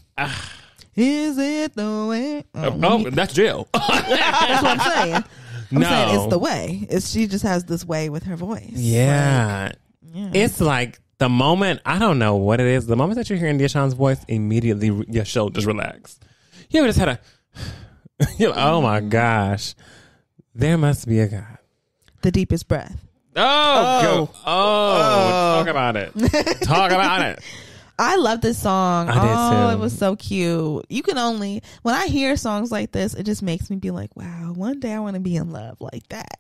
Is it the way? Oh, that's Jill. That's what I'm saying. I'm No. saying it's the way. She just has this way with her voice. Yeah. Yeah. It's like the moment, I don't know what it is, the moment that you hear India Shawn's voice, immediately your shoulders relax. You ever just had you're like, oh my gosh, there must be a God. The deepest breath. Talk about it. Talk about it. I love this song. I did too. It was so cute. You can only, when I hear songs like this, it just makes me be like, wow, one day I want to be in love like that.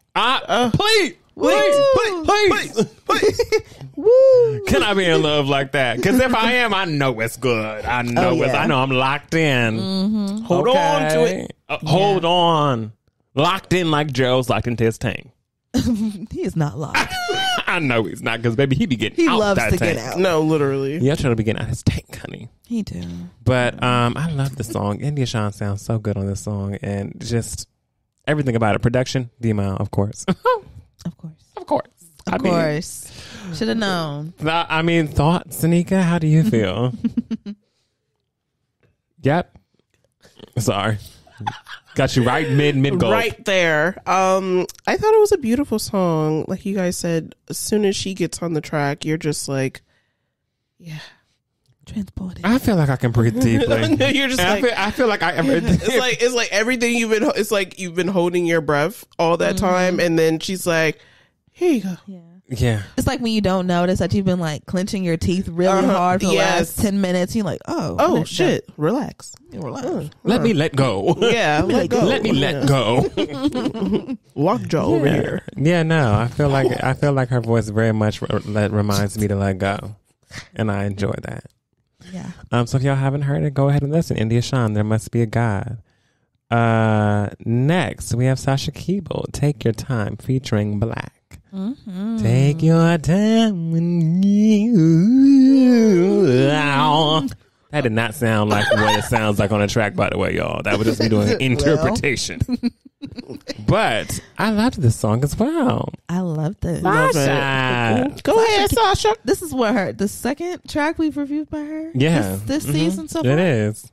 Please. Woo. Can I be in love like that? Because if I am, I know it's good. I know I know I'm locked in. Hold on to it. Hold on. Locked in like Gerald's locked into his tank. He is not locked. I know he's not, because baby, he be getting He out loves that to tank. get out. No, literally. Yeah, trying to be getting out his tank, honey. He do. But I love the song. India Shawn sounds so good on this song, and just everything about it. Production, D-Mile, of course. Of course. Of course. Of course. Should have known. I mean, thoughts, Anika? How do you feel? Yep. Sorry. Got you right mid goal. Right there. I thought it was a beautiful song. Like you guys said, as soon as she gets on the track, you're just like, yeah. Transported. I feel like I can breathe deeply. You're just And like, I feel like it's like everything you've been holding your breath all that time, and then she's like, here you go. Yeah. Yeah. It's like when you don't notice that you've been like clenching your teeth really hard for the last 10 minutes. You're like, oh shit, relax. Let me let go. Yeah, let go. Let me let go. Lockjaw over here. Yeah, no, I feel like her voice very much reminds me to let go, and I enjoy that. Yeah. So if y'all haven't heard it, go ahead and listen. India Shawn, There Must Be a God. Next we have Sasha Keable, Take Your Time, featuring Black. Take your time when you. That did not sound like what it sounds like on a track, by the way, y'all. That would just be doing interpretation. But I loved this song as well. I love this. Sasha. Go ahead, Sasha. This is what the second track we've reviewed by her. Yeah. This season so far. It is.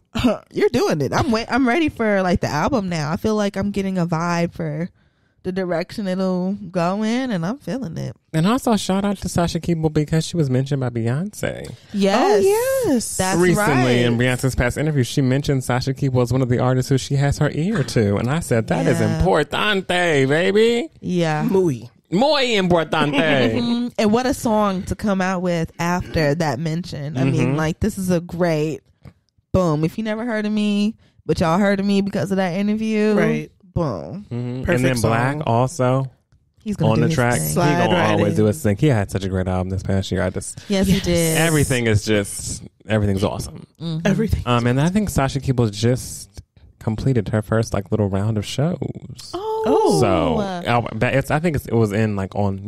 You're doing it. I'm ready for like the album now. I feel like I'm getting a vibe for the direction it'll go in, and I'm feeling it. And also shout out to Sasha Keable because she was mentioned by Beyonce. Yes. Oh, yes. That's Recently right. in Beyonce's past interview, she mentioned Sasha Keable as one of the artists who she has her ear to. And I said, that is importante, baby. Yeah. Muy importante. And what a song to come out with after that mention. I mean, like, this is a great boom. If you never heard of me, but y'all heard of me because of that interview, right? Boom. And Perfect then song. Black also He's gonna on do the his track. thing. He Slide gonna right always in. do his thing. He had such a great album this past year. Yes, he did. Everything's awesome. Everything. And I think Sasha Keable just completed her first like little round of shows. Oh. So I think it was in like on,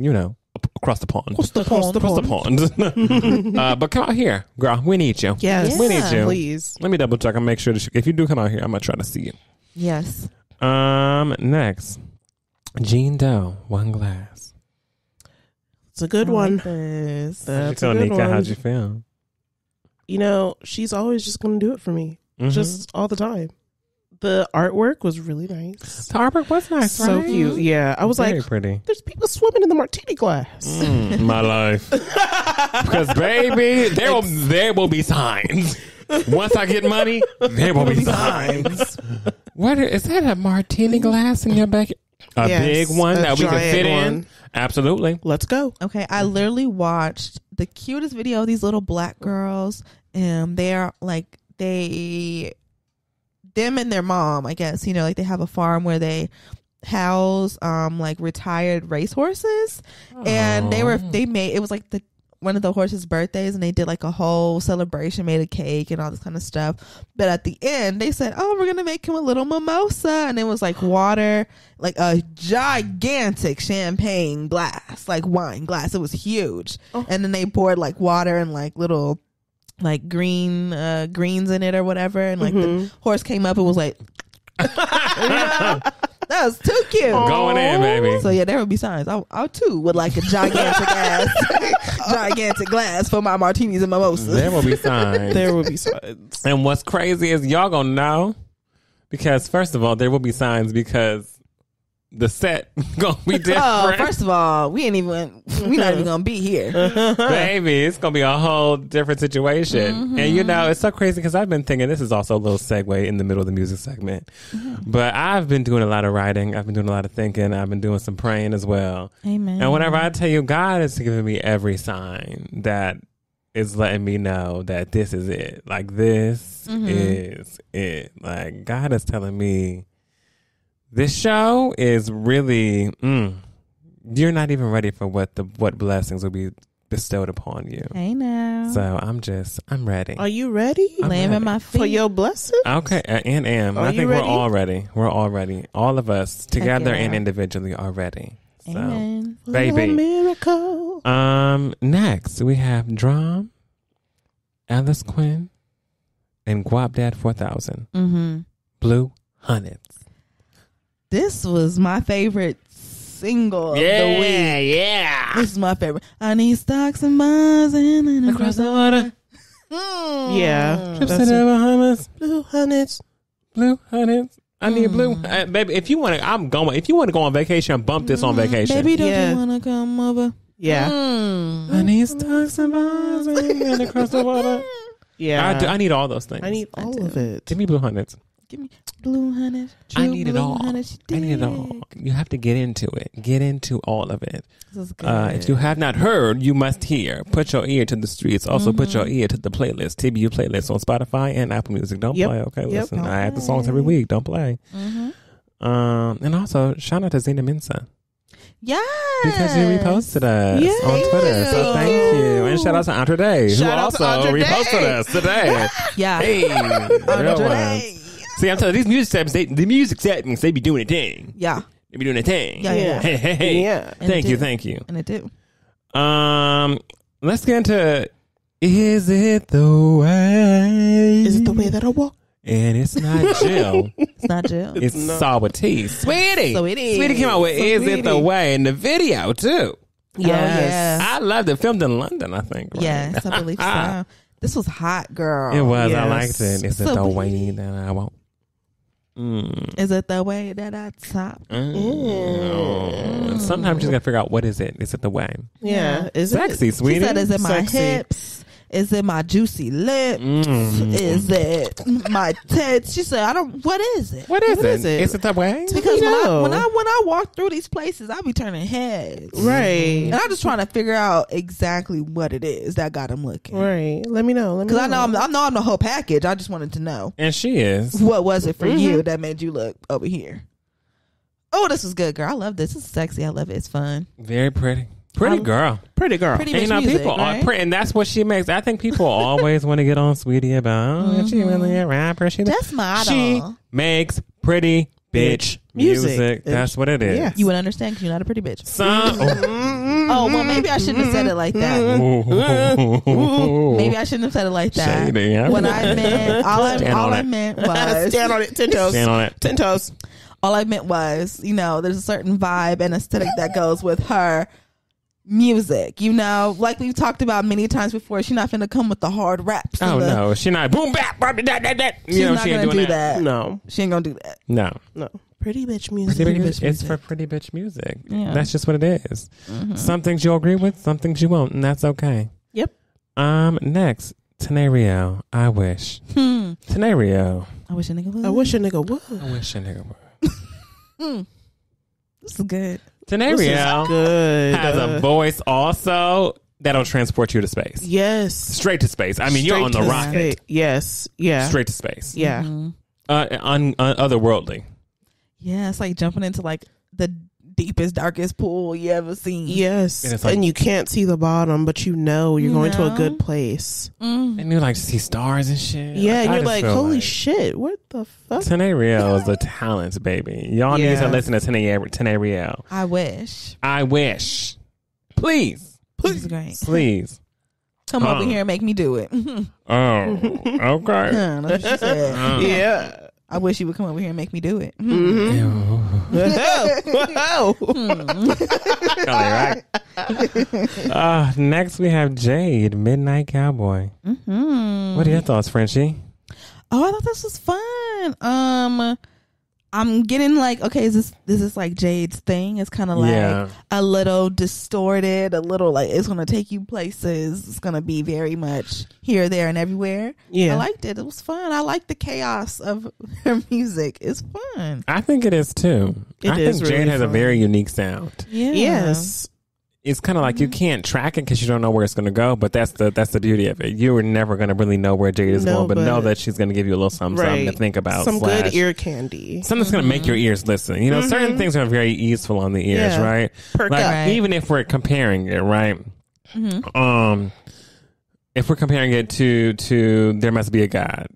across the pond. Across the pond. But come out here, girl. We need you. Yes. We need you. Please. Let me double check and make sure that if you do come out here, I'm gonna try to see you. Yes. Next, Jean Doe, one glass. It's a good one. How'd you That's feel, a good Nika? one. How'd you feel? You know, she's always just going to do it for me. Mhm. Just all the time. The artwork was really nice. The artwork was nice, So right? cute. Yeah. I was Very like, pretty. there's people swimming in the martini glass. My life. Because baby, there will be signs. Once I get money, there will be signs. What is that? A martini glass in your back? A Yes, big one a that we can giant fit in? one. Absolutely. Let's go. Okay, I literally watched the cutest video of these little black girls, and they're like them and their mom, I guess, you know, like they have a farm where they house like retired racehorses, and they made it was like one of the horses' birthdays, and they did like a whole celebration, made a cake and all this kind of stuff. But at the end, they said, "Oh, we're gonna make him a little mimosa," and it was like water, like a gigantic champagne glass, like wine glass. It was huge, and then they poured like water and like little like greens in it or whatever, and like the horse came up and was like, you know? That was too cute. Going in, baby. So yeah, there would be signs. I too would like a gigantic glass for my martinis and mimosas. There will be signs. There will be signs. And what's crazy is y'all gonna know, because first of all, there will be signs because the set gonna be different. Oh, first of all, we're not even gonna be here. Baby, it's gonna be a whole different situation. And you know, it's so crazy because I've been thinking, this is also a little segue in the middle of the music segment, but I've been doing a lot of writing, I've been doing a lot of thinking, I've been doing some praying as well. Amen. And whenever I tell you, God is giving me every sign that is letting me know that this is it. Like, this is it. Like, God is telling me this show is really, you're not even ready for what blessings will be bestowed upon you. Hey now. So I'm ready. Are you ready? Laying at my feet. For your blessing? Okay, and am. Are I you think ready? we're all ready. We're all ready. All of us together yeah. and individually are ready. So, Amen. baby. A miracle. Next we have DRAM, Ellis, Quinn, and Guap Dad 4000. Blue Hundreds. This was my favorite single of the week. Yeah. This is my favorite. I need stocks and bonds and Across the water. Yeah. Trips to the Bahamas. Blue Hundreds. Blue Hundreds. I need blue. Baby, if you want to, I'm going. If you want to go on vacation, bump this on vacation. Baby, don't Yeah. you want to come over? Yeah. I need stocks and bonds and across the water. Yeah. I need all those things. I need all of it. Give me Blue Hundreds. Give me blue honey. I need it all. Honey, I need it all. You have to get into it. Get into all of it. This is good. If you have not heard, you must hear. Put your ear to the streets. Also, put your ear to the playlist. TBU playlist on Spotify and Apple Music. Don't play. Okay, listen. Don't I add the play. songs every week. Don't play. And also, shout out to Zena Mensa. Yes. Because you reposted us Yes. on Twitter. So thank you. And shout out to Andre Day, who Shout out to also Andre reposted Day. us today. Yeah. Hey, real Andre. ones. See, I'm telling you, these music segments, they be doing a thing. Yeah. They be doing a thing. Yeah. Hey. Yeah. And Thank it you. do. Thank you. And it do. Let's get into Is It the Way? Is it the way that I walk? And it's not Jill. It's not Jill. It's Saweetie. Saweetie. Saweetie. Saweetie came out with Is It the Saweetie. Way in the video, too. Yes. I loved it. Filmed in London, I think. Right? Yes, I believe so. This was hot, girl. It was. I Yes. liked it. Is it the Saweetie. way that I want? Is it the way that I top? Sometimes you just gotta figure out what is it. Is it the way? Yeah. Is Sexy, it? sweetie. She said, is it my Sexy. hips? Is it my juicy lips? Is it my tits? She said, what is it? What is it? it? Is it the way? Because know. when I walk through these places, I be turning heads. Right. And I'm just trying to figure out exactly what it is that got him looking. Right. Let me know. Because I know I'm the whole package. I just wanted to know. And she is. What was it for you that made you look over here? Oh, this was good, girl. I love this. It's sexy. I love it. It's fun. Very pretty. Pretty girl. Pretty girl. Pretty And you bitch know, music, people right? are pretty, and that's what she makes. I think people always want to get on Saweetie about, is she really a rapper? That's my She idol. makes pretty bitch music. That's what it is. Yeah. You would understand because you're not a pretty bitch. Oh, well, maybe I shouldn't have said it like that. Maybe I shouldn't have said it like that. Shady, yeah. What I meant, all I meant was Stand on it. 10 toes. Stand on it. 10 toes. all I meant was, there's a certain vibe and aesthetic that goes with her music. Like we've talked about many times before, she's not finna come with the hard raps. Oh no, she not boom bap. She's not she ain't gonna doing do that. No. She ain't gonna do that. No. Pretty bitch music. Pretty bitch, it's for pretty bitch music. Yeah. That's just what it is. Mm-hmm. Some things you'll agree with, some things you won't, and that's okay. Yep. Next, Tanerélle. I wish. Tanerélle. I wish a nigga would. I wish a nigga would. I wish a nigga would. This is good. Tanerélle Good. has a voice also that'll transport you to space. Yes. Straight to space. I mean, you're on the Straight to rocket. space. Yes. Yeah. Straight to space. Yeah. Mm-hmm. Otherworldly. Yeah, it's like jumping into like the deepest, darkest pool you ever seen. Yes. And it's like- and you can't see the bottom, but you're going to a good place. And you like see stars and shit. Yeah, and I you're just like, feel holy shit, what the fuck? Tanerélle is a talent, baby. Y'all need to listen to Tanerélle. I wish. I wish. Please. This is great. Please. Come over here and make me do it. Oh, okay. That's what she said. Yeah. I wish you would come over here and make me do it. Right. Next we have Jade, Midnight Cowboy. What are your thoughts, Frenchie? Oh, I thought this was fun. I'm getting like, okay, this is like Jade's thing. It's kind of like a little distorted, a little like it's going to take you places. It's going to be very much here, there, and everywhere. Yeah. I liked it. It was fun. I like the chaos of her music. It's fun. I think it is too. I is think Jade really has a fun. very unique sound. Yeah. Yes. It's kind of like you can't track it because you don't know where it's going to go, but that's the beauty of it. You are never going to really know where Jade is going, but know that she's going to give you a little something to think about. Some good ear candy. Something that's going to make your ears listen. Certain things are very easeful on the ears, right? Perk like up. even if we're comparing it, right? If we're comparing it to There Must Be a God,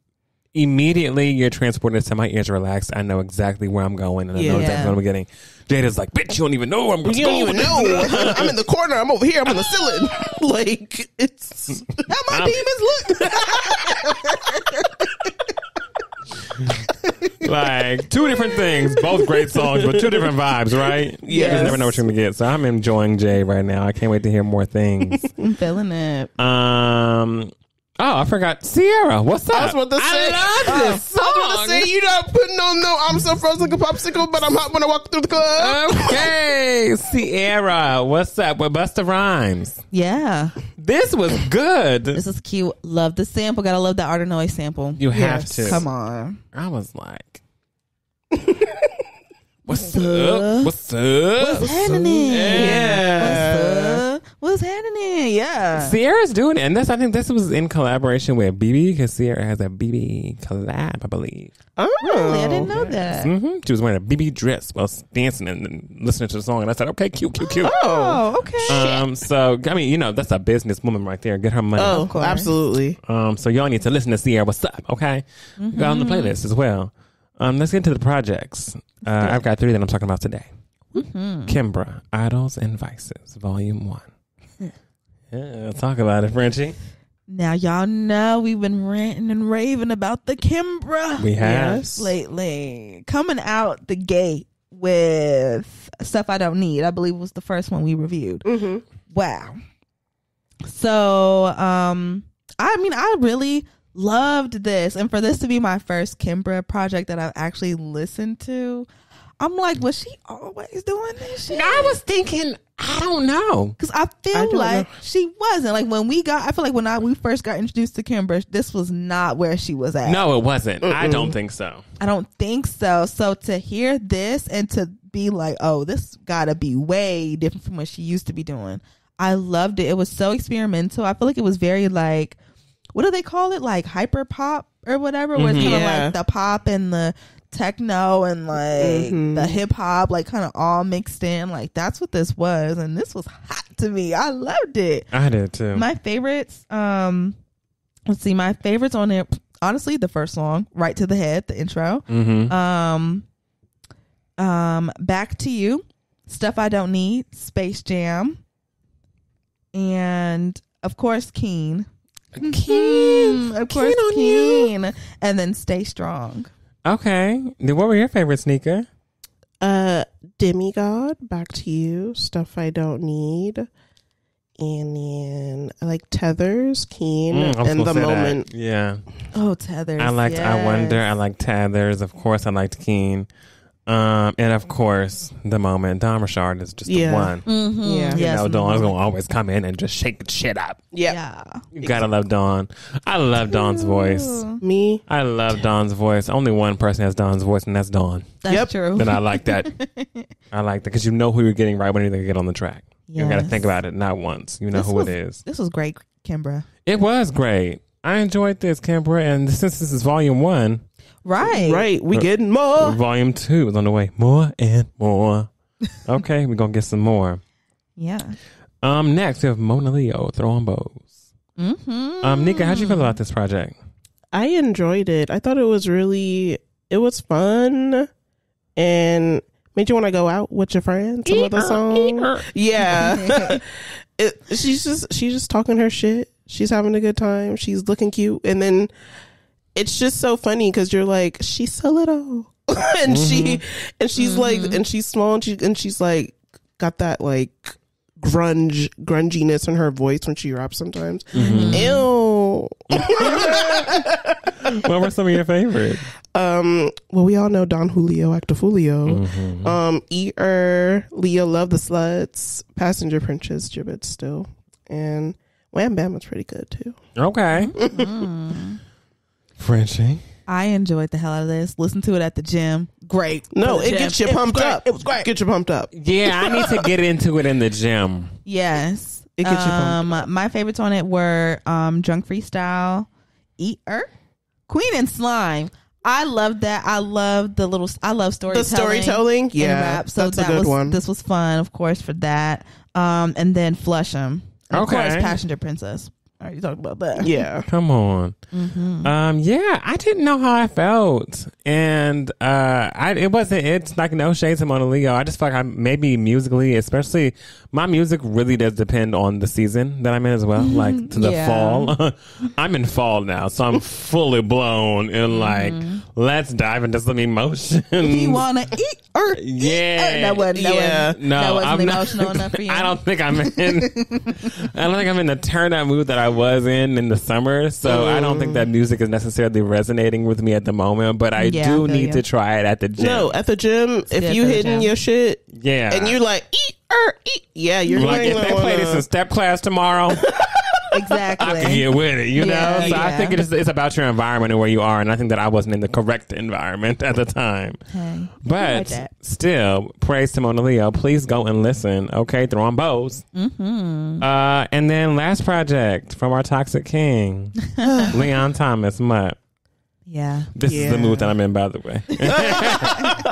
immediately you're transported to my ears relaxed. I know exactly where I'm going, and I know exactly what I'm getting. Jada's like, bitch, you don't even know where I'm going. You don't even know. I'm in the corner. I'm over here. I'm on the ceiling. Like, it's... How my demons look. Like, two different things, both great songs, but two different vibes, right? You just never know what you're going to get. So I'm enjoying Jay right now. I can't wait to hear more things. I'm feeling it. I forgot. Ciara, what's up? I was about to say, I love this song. I was about to say, you're not putting on no I'm so frozen like a popsicle, but I'm hot when I walk through the club. Okay, Ciara, what's up with Busta Rhymes? Yeah. This was good. This is cute. Love the sample. Gotta love the Art of Noise sample. You have to. Come on. I was like, what's up? What's up? What's happening? Yeah. What's happening? Yeah. Ciara's doing it, and I think this was in collaboration with BB because Ciara has a BB collab, I believe. Oh, Really? I didn't know that. She was wearing a BB dress while dancing and listening to the song, and I said, "Okay, cute." Oh, okay. So I mean, that's a businesswoman right there. Get her money. Oh, Of course. absolutely. So y'all need to listen to Ciara. What's up? Okay, got on the playlist as well. Let's get into the projects. I've got 3 that I'm talking about today. Kimbra, Idols and Vices, Volume 1. Yeah, talk about it, Frenchie. Now y'all know we've been ranting and raving about the Kimbra. We have. Yes. Lately. Coming out the gate with Stuff I Don't Need. I believe was the first one we reviewed. Wow. So, I really loved this. And for this to be my first Kimbra project that I've actually listened to, I'm like, was she always doing this shit? I was thinking, I don't know. Because I feel like she wasn't. Like I feel like when we first got introduced to Kimbra, this was not where she was at. No, it wasn't. I don't think so. I don't think so. So to hear this and to be like, oh, this gotta be way different from what she used to be doing. I loved it. It was so experimental. I feel like it was very like, what do they call it? Like hyper pop or whatever, where it's kind of like the pop and the techno and like the hip hop, like kind of all mixed in. Like that's what this was, and this was hot to me. I loved it. I did too. My favorites, let's see, my favorites on it, honestly, the first song, Right to the Head, the intro. Back to You, Stuff I Don't Need, Space Jam, and of course Keen. Of course Keen. And then Stay Strong. Okay. What were your favorite sneaker? Demigod, Back to You, Stuff I Don't Need. And then I like Tethers, Keen, and The Moment. That. Yeah. Oh, Tethers. I liked I Wonder. I liked Tethers. Of course, I liked Keen. And of course, The Moment. Don Richard is just the one. Mm-hmm. Yeah. You know, Dawn's going to always come in and just shake the shit up. Yeah. You got to love Dawn. I love Dawn's voice. Me? I love Dawn's voice. Only one person has Dawn's voice, and that's Dawn. That's true. Then I like that. I like that because you know who you're getting right when you get on the track. You got to think about it not once. You know who it is. This was great, Kimbra. It was great. I enjoyed this, Kimbra. And since this is volume 1. Right. We getting more. Volume 2 is on the way. More and more. Okay, we're going to get some more. Yeah. Next, we have Monaleo, Throwing Bows. Mm-hmm. Nika, how'd you feel about this project? I enjoyed it. I thought it was fun and made you want to go out with your friends. Some of the song. Yeah. She's just talking her shit. She's having a good time. She's looking cute. And then it's just so funny because you're like, she's so little. And she's like, and she's small and she's like got that like grunginess in her voice when she raps sometimes. Ew. What were some of your favorites? Well, we all know Don Julio Actifulio. Eater, Leo Love the Sluts, Passenger Princess, Gibbet still, and Wham Bam was pretty good too. Okay. Frenchie. I enjoyed the hell out of this. Listen to it at the gym. Great. No, it gets you pumped up. It was great. Get you pumped up. Yeah, I need to get into it in the gym. Yes. It gets you pumped up. My favorites on it were Drunk Freestyle, Eater, Queen and Slime. I love that. I love storytelling. The storytelling, yeah, rap. So that's a good one. This was fun, of course, for that. And then Flush 'Em. Of course, Passenger Princess. All right, you talking about that? Yeah. Come on. Yeah, I didn't know how I felt, and it's like no shades to Monaleo. I just feel like maybe musically, especially my music really does depend on the season that I'm in as well. Like to the fall. I'm in fall now, so I'm fully blown in like let's dive into some emotions. You wanna eat or that wasn't emotional enough for you. I don't think I'm in the turn up mood that I was in the summer, so I don't think that music is necessarily resonating with me at the moment, but I do need to try it at the gym. No, at the gym, if you hitting your shit, and you're like, eat, you're like, if they play this in step class tomorrow, exactly, I can get with it, you know? So I think it's about your environment and where you are, and I think that I wasn't in the correct environment at the time. Hey, but still, praise to Monaleo. Please go and listen, okay? Throwing bows. And then last project from our Toxic King, Leon Thomas, Mutt. Yeah. This is the mood that I'm in, by the way.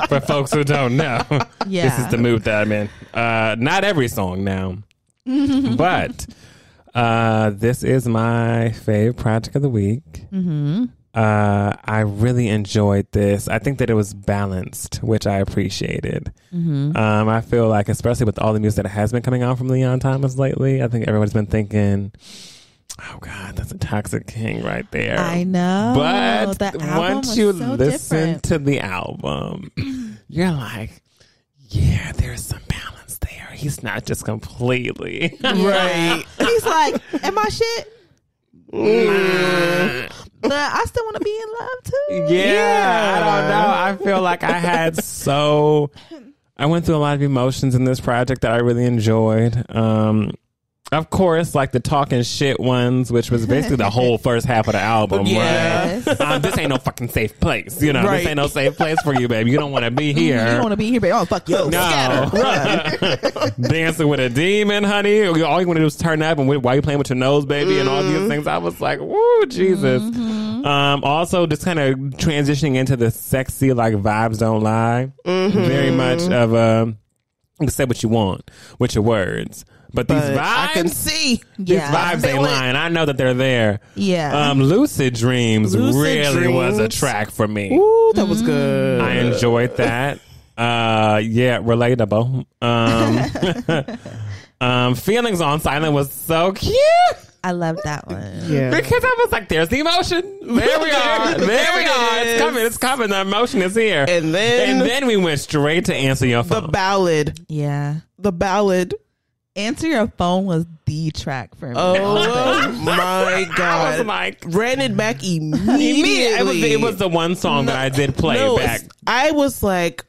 For folks who don't know, this is the mood that I'm in. Not every song now, but this is my favorite project of the week. I really enjoyed this. I think that it was balanced, which I appreciated. I feel like, especially with all the music that has been coming out from Leon Thomas lately, I think everybody's been thinking, oh God, that's a Toxic King right there. I know. But once you listen to the album, you're like, yeah, there's some balance there. He's not just completely right. He's like, am I shit? But I still want to be in love too. Yeah, I don't know. I feel like I went through a lot of emotions in this project that I really enjoyed. Of course, like the talking shit ones, which was basically the whole first half of the album. Yes. Right? This ain't no fucking safe place. You know, this ain't no safe place for you, baby. You don't want to be here. You don't want to be here, baby. Oh, fuck you. No. Dancing with a demon, honey. All you want to do is turn up, and while you playing with your nose, baby, and all these things. I was like, woo, Jesus. Also, just kind of transitioning into the sexy, like, vibes don't lie. Very much of a, you can say what you want with your words. But these vibes, I can see. These vibes ain't lying. I know that they're there. Yeah. Lucid Dreams really was a track for me. Ooh, that was good. I enjoyed that. Yeah, relatable. Feelings on Silent was so cute. I love that one. Yeah. Because I was like, there's the emotion. There we are. There we are. It's coming. It's coming. The emotion is here. And then we went straight to Answer Your Phone. the ballad. Yeah. The ballad. Answer Your Phone was the track for me. Oh my God. I was like, ran it back immediately. it was the one song that I did play back. I was like,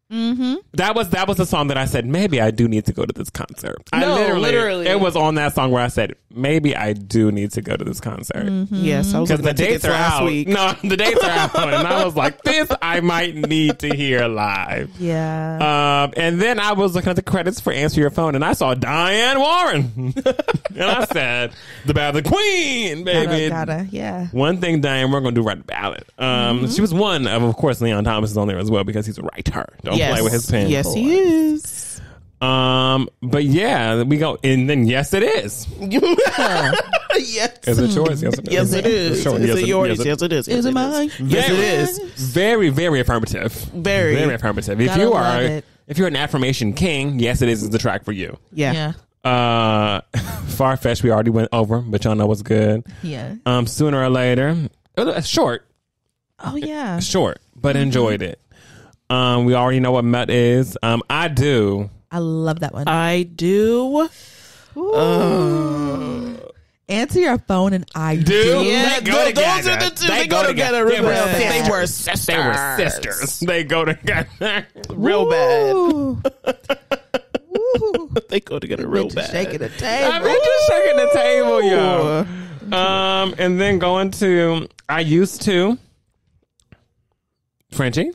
That was the song that I said, maybe I do need to go to this concert. Literally. It was on that song where I said, maybe I do need to go to this concert. yes, I was Because looking the at dates tickets are last out. week. No, the dates are out. And I was like, this I might need to hear live. Yeah. And then I was looking at the credits for Answer Your Phone, and I saw Diane Warren. And I said, the ballad queen, baby. Gotta, yeah. One thing, Diane, we're going to do right the ballad. She was one of course, Leon Thomas is on there as well because he's a writer. Don't play with his pen. Yes, he is. But yeah, we go, and then yes, it is. Yes. Is it yours? Yes, it is. Yes, it is. Sure. Is Yes, it yours? yes, Yes, it is. Is it mine? Yes, it is. Very, very affirmative. Very. Very affirmative. Gotta love it. If you're an affirmation king, yes, it is the track for you. Yeah. Far-fetched, we already went over, but y'all know what's good. Yeah. Sooner or later, short, Oh, yeah. short, but enjoyed it. We already know what Mutt is. I do. I love that one. I do. Answer Your Phone and I Do. do. Yeah, They go together. those are the two. They go together real bad. They were sisters. They go together. Real bad. Ooh. Ooh. They go together real Bitch is bad. shaking the table. I mean, just shaking the table, yo. And then going to I used to Frenchie.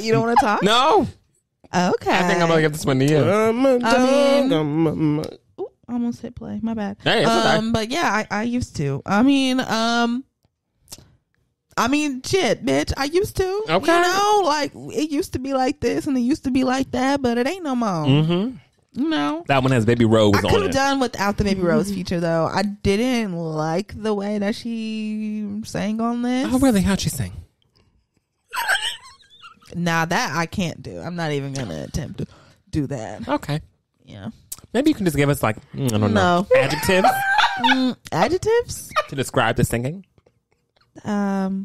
You don't want to talk? No, Okay. I think I'm gonna give this one to you. Ooh, almost hit play. My bad. Hey, it's okay. But yeah, I used to. I mean, shit, bitch. I used to. Okay. You know, like it used to be like this and it used to be like that, but it ain't no more. Mm-hmm. You know. That one has Baby Rose I on could have it. done without the Baby Rose feature though. I didn't like the way that she sang on this. Oh, really? How'd she sing? Now that I can't do. I'm not even gonna attempt to do that. Okay. Yeah. Maybe you can just give us like I don't know adjectives Adjectives. to describe the singing. Mm-hmm.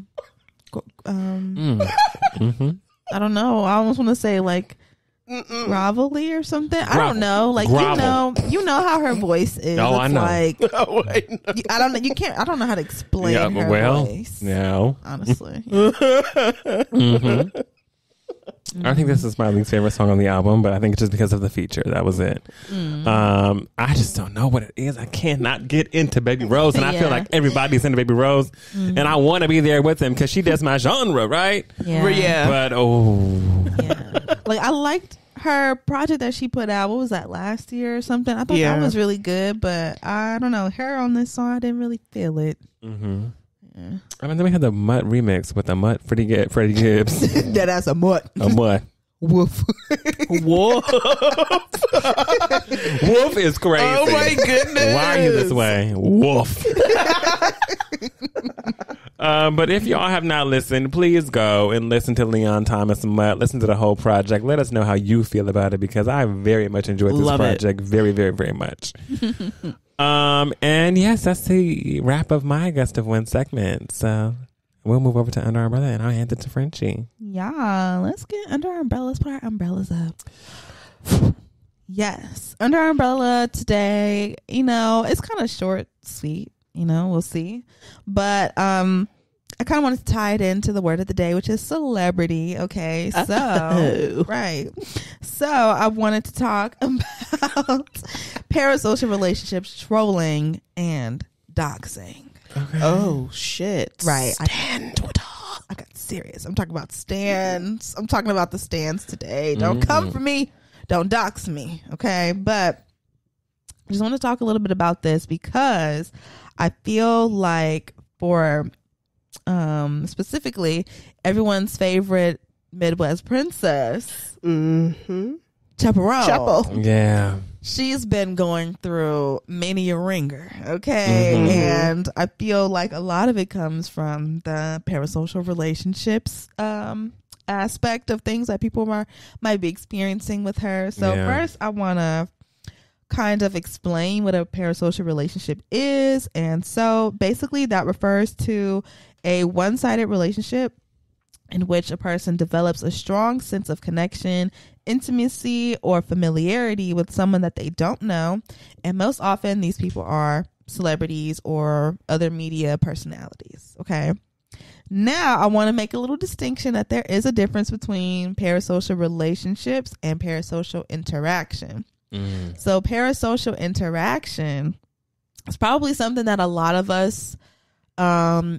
Mm-hmm. I don't know. I almost want to say like grovelly or something. I don't know. Like Grovel. you know how her voice is. Oh, it's I know. Like Oh, I know. I don't know. You can't. I don't know how to explain her voice. No. Honestly. Mm-hmm. I think this is my least favorite song on the album, but I think it's just because of the feature. That was it. I just don't know what it is. I cannot get into Baby Rose, and I feel like everybody's into Baby Rose, and I want to be there with them because she does my genre, right? Yeah. But Like I liked her project that she put out. What was that, last year or something? I thought Yeah. that was really good, but I don't know. Her on this song, I didn't really feel it. Mm-hmm. Yeah. I mean, then we had the Mutt remix with the Mutt Freddie Gibbs. That's a mutt. A Mutt. Woof. Woof. Wolf is crazy. Oh my goodness. Why are you this way? Wolf. But if y'all have not listened, please go and listen to Leon Thomas and Mutt. Listen to the whole project. Let us know how you feel about it because I very much enjoyed this project. Very, very, very much. And yes, that's the wrap of my Gust of Wind segment. So we'll move over to Under Our Umbrella and I'll hand it to Frenchie. Yeah, let's get under our umbrella. Let's put our umbrellas up. Yes, under our umbrella today. You know, it's kind of short, sweet. You know, we'll see. But I kind of wanted to tie it into the word of the day, which is celebrity. Okay, so right. So I wanted to talk about parasocial relationships, trolling, and doxing. Okay. Oh shit! Right. Stand I got serious. I'm talking about stands. I'm talking about the stands today. Don't come for me. Don't dox me. Okay. But I just want to talk a little bit about this because I feel like for specifically everyone's favorite Midwest princess, Chappell Roan. Yeah. She's been going through many a ringer, okay? And I feel like a lot of it comes from the parasocial relationships aspect of things that people might be experiencing with her. So first, I want to kind of explain what a parasocial relationship is. And so basically that refers to a one-sided relationship in which a person develops a strong sense of connection, intimacy, or familiarity with someone that they don't know. And most often these people are celebrities or other media personalities. Okay. Now I want to make a little distinction that there is a difference between parasocial relationships and parasocial interaction. So parasocial interaction is probably something that a lot of us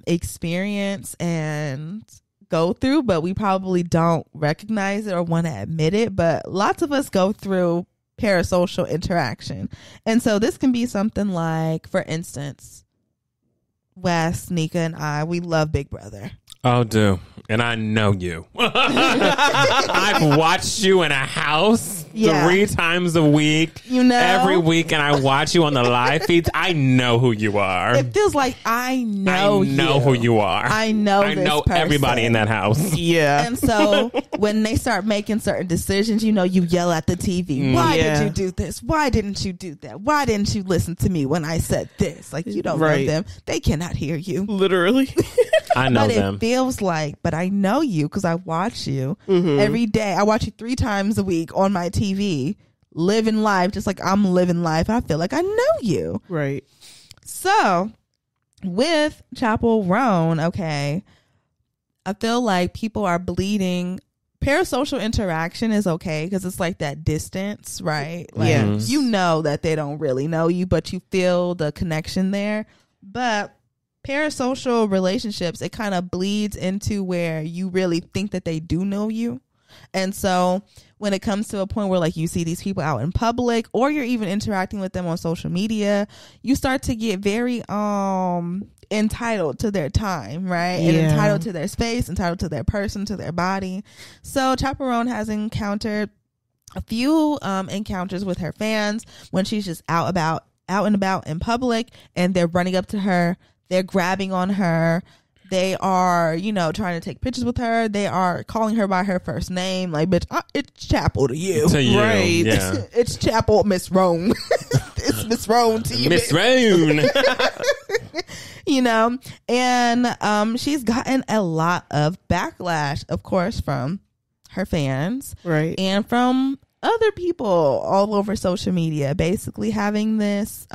experience and go through, but we probably don't recognize it or want to admit it. But lots of us go through parasocial interaction. And so this can be something like, for instance, Wes, Nika, and I, we love Big Brother. Oh, do. And I know you. I've watched you in a house 3 times a week. You know? Every week, and I watch you on the live feeds. I know who you are. It feels like I know who you are. I know everybody in that house. Yeah. And so when they start making certain decisions, you know, you yell at the TV. Why did you do this? Why didn't you do that? Why didn't you listen to me when I said this? Like, you don't know them. They cannot hear you. Literally. I know but them. It feels like, but I know you because I watch you every day. I watch you 3 times a week on my TV, living life just like I'm living life. I feel like I know you. Right. So with Chappell Roan, okay, I feel like people are bleeding. Parasocial interaction is okay because it's like that distance, right? Like, you know that they don't really know you, but you feel the connection there. But parasocial relationships, it kind of bleeds into where you really think that they do know you. And so when it comes to a point where like you see these people out in public or you're even interacting with them on social media, you start to get very entitled to their time, right? And entitled to their space, entitled to their person, to their body. So Chappell Roan has encountered a few encounters with her fans when she's just out and about in public, and they're running up to her, they're grabbing on her, they are, you know, trying to take pictures with her, they are calling her by her first name, like, bitch, it's Chappell to you, right? Yeah. It's Chappell, Miss Roan. It's Miss Roan to you, Miss Roan. You know, and she's gotten a lot of backlash, of course, from her fans, right, and from other people all over social media, basically having this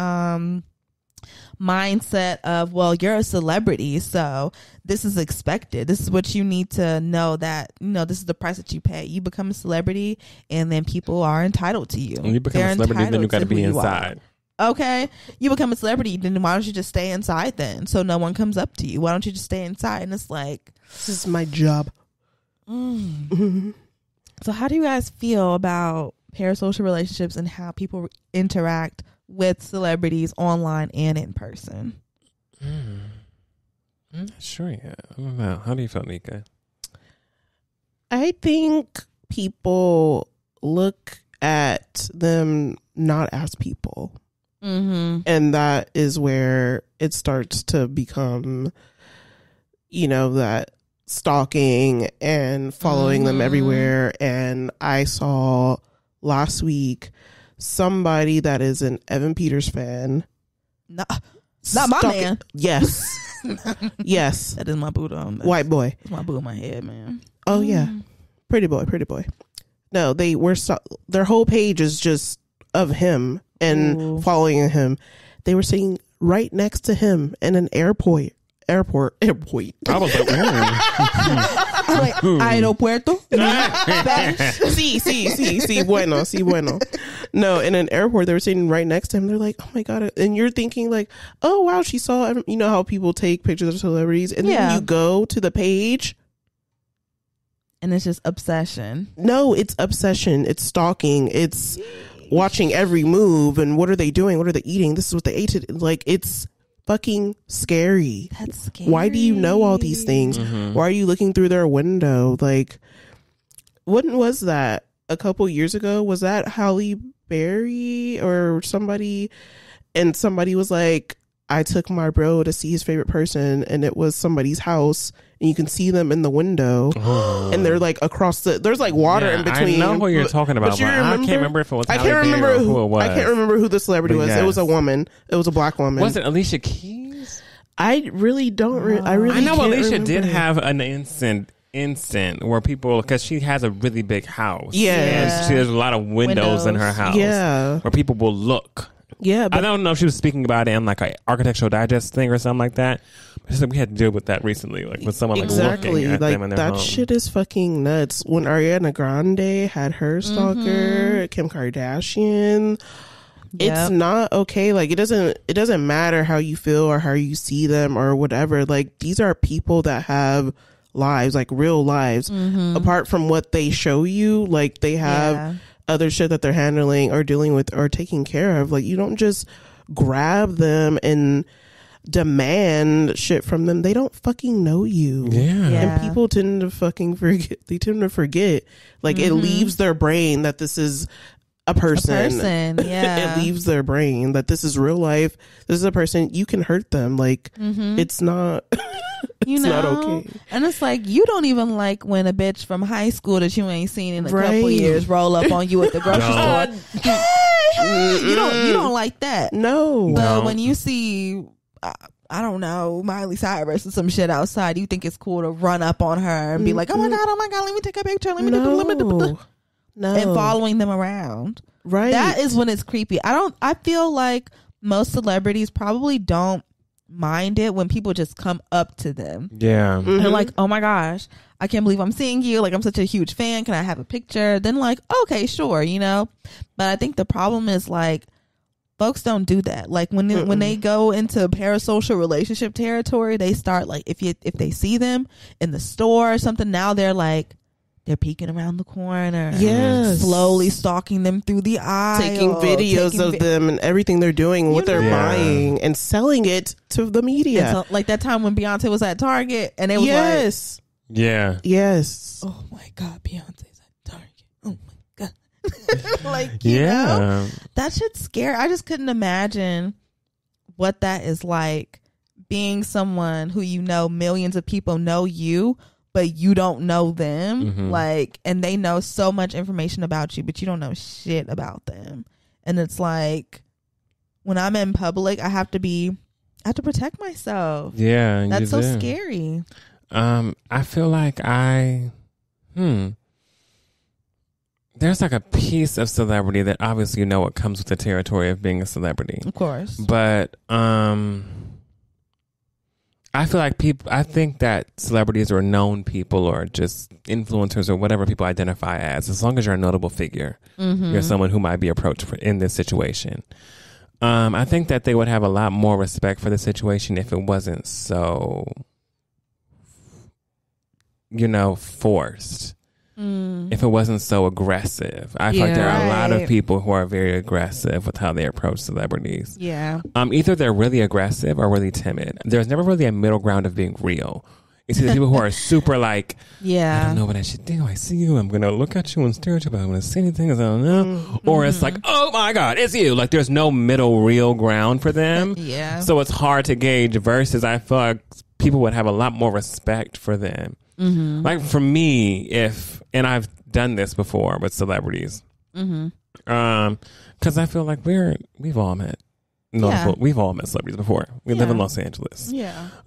mindset of, well, you're a celebrity, so this is expected. This is what you need to know, that, you know, this is the price that you pay. You become a celebrity, and then people are entitled to you. When you become a celebrity, then you got to be inside. Okay, you become a celebrity, then why don't you just stay inside then, so no one comes up to you? Why don't you just stay inside? And it's like, this is my job. So how do you guys feel about parasocial relationships and how people interact with celebrities online and in person? I'm not sure yet. I don't know. How do you feel, Nika? I think people look at them not as people. And that is where it starts to become, you know, that stalking and following them everywhere. And I saw last week somebody that is an Evan Peters fan. Not my man. Yes. Yes. That is my boo on. White boy. That's my boo in my head, man. Oh, yeah. Pretty boy. No, they were their whole page is just of him and following him. They were sitting right next to him in an airport. I was like, aeropuerto. Sí, bueno. No, in an airport, they were sitting right next to him. They're like, oh my God. And you're thinking like, oh wow, she saw, you know how people take pictures of celebrities, and then you go to the page and it's just obsession. No, it's obsession. It's stalking. It's watching every move. And what are they doing? What are they eating? This is what they ate. Like, it's fucking scary. That's scary. Why do you know all these things? Why are you looking through their window? Like, when was that? A couple years ago? Was that Halle Berry or somebody? And somebody was like, I took my bro to see his favorite person, and it was somebody's house, and you can see them in the window, and they're like across there's like water in between. I know who you're talking about, but I can't remember if it was. I can't remember who it was. I can't remember who the celebrity was. Yes. It was a woman. It was a black woman. Was it Alicia Keys? I really don't. I know Alicia remember. did have an instant where people, because she has a really big house. Yeah. And she has a lot of windows in her house. Yeah. Where people will look. Yeah. I don't know if she was speaking about it in like an Architectural Digest thing or something like that. But we had to deal with that recently, like with someone like looking at them in their home. That shit is fucking nuts. When Ariana Grande had her stalker, Kim Kardashian, it's not okay. Like it doesn't matter how you feel or how you see them or whatever. Like these are people that have lives, like real lives, apart from what they show you. Like they have other shit that they're handling or dealing with or taking care of. Like you don't just grab them and demand shit from them. They don't fucking know you. And people tend to fucking forget. They tend to forget. Like it leaves their brain that this is a person. It leaves their brain that this is real life. This is a person. You can hurt them. Like it's not. It's not okay. And it's like you don't even like when a bitch from high school that you ain't seen in a couple years roll up on you at the grocery store. Hey, you don't like that. No. But when you see, I don't know, Miley Cyrus or some shit outside, you think it's cool to run up on her and be like, oh my god, let me take a picture. Let me do. No. And following them around. Right. That is when it's creepy. I feel like most celebrities probably don't mind it when people just come up to them. Yeah. And they're like, oh my gosh, I can't believe I'm seeing you. Like, I'm such a huge fan. Can I have a picture? Then like, okay, sure, you know. But I think the problem is like folks don't do that. Like when they go into parasocial relationship territory, they start like if they see them in the store or something, now they're like they're peeking around the corner, slowly stalking them through the aisle, taking videos of them and everything they're doing, what they're buying, and selling it to the media. So, like that time when Beyonce was at Target, and it was oh my god, Beyonce's at Target. Oh my god, like you know, that shit's scary. I just couldn't imagine what that is like, being someone who millions of people know you, but you don't know them, like, and they know so much information about you, but you don't know shit about them. And it's like, when I'm in public, I have to protect myself. Yeah. That's so scary. I feel like there's like a piece of celebrity that obviously what comes with the territory of being a celebrity. Of course. But, I feel like I think that celebrities or known people or just influencers or whatever people identify as long as you're a notable figure, you're someone who might be approached in this situation. I think that they would have a lot more respect for the situation if it wasn't so, forced. If it wasn't so aggressive. I feel like there are a lot of people who are very aggressive with how they approach celebrities. Yeah. Either they're really aggressive or really timid. There's never really a middle ground of being real. You see the people who are super like, I don't know what I should do. I see you. I'm going to look at you and stare at you, but I'm going to say anything I don't know. Or it's like, oh my God, it's you. Like there's no middle real ground for them. So it's hard to gauge versus I feel like people would have a lot more respect for them. Like for me, and I've done this before with celebrities, because I feel like we've all met celebrities before. We live in Los Angeles,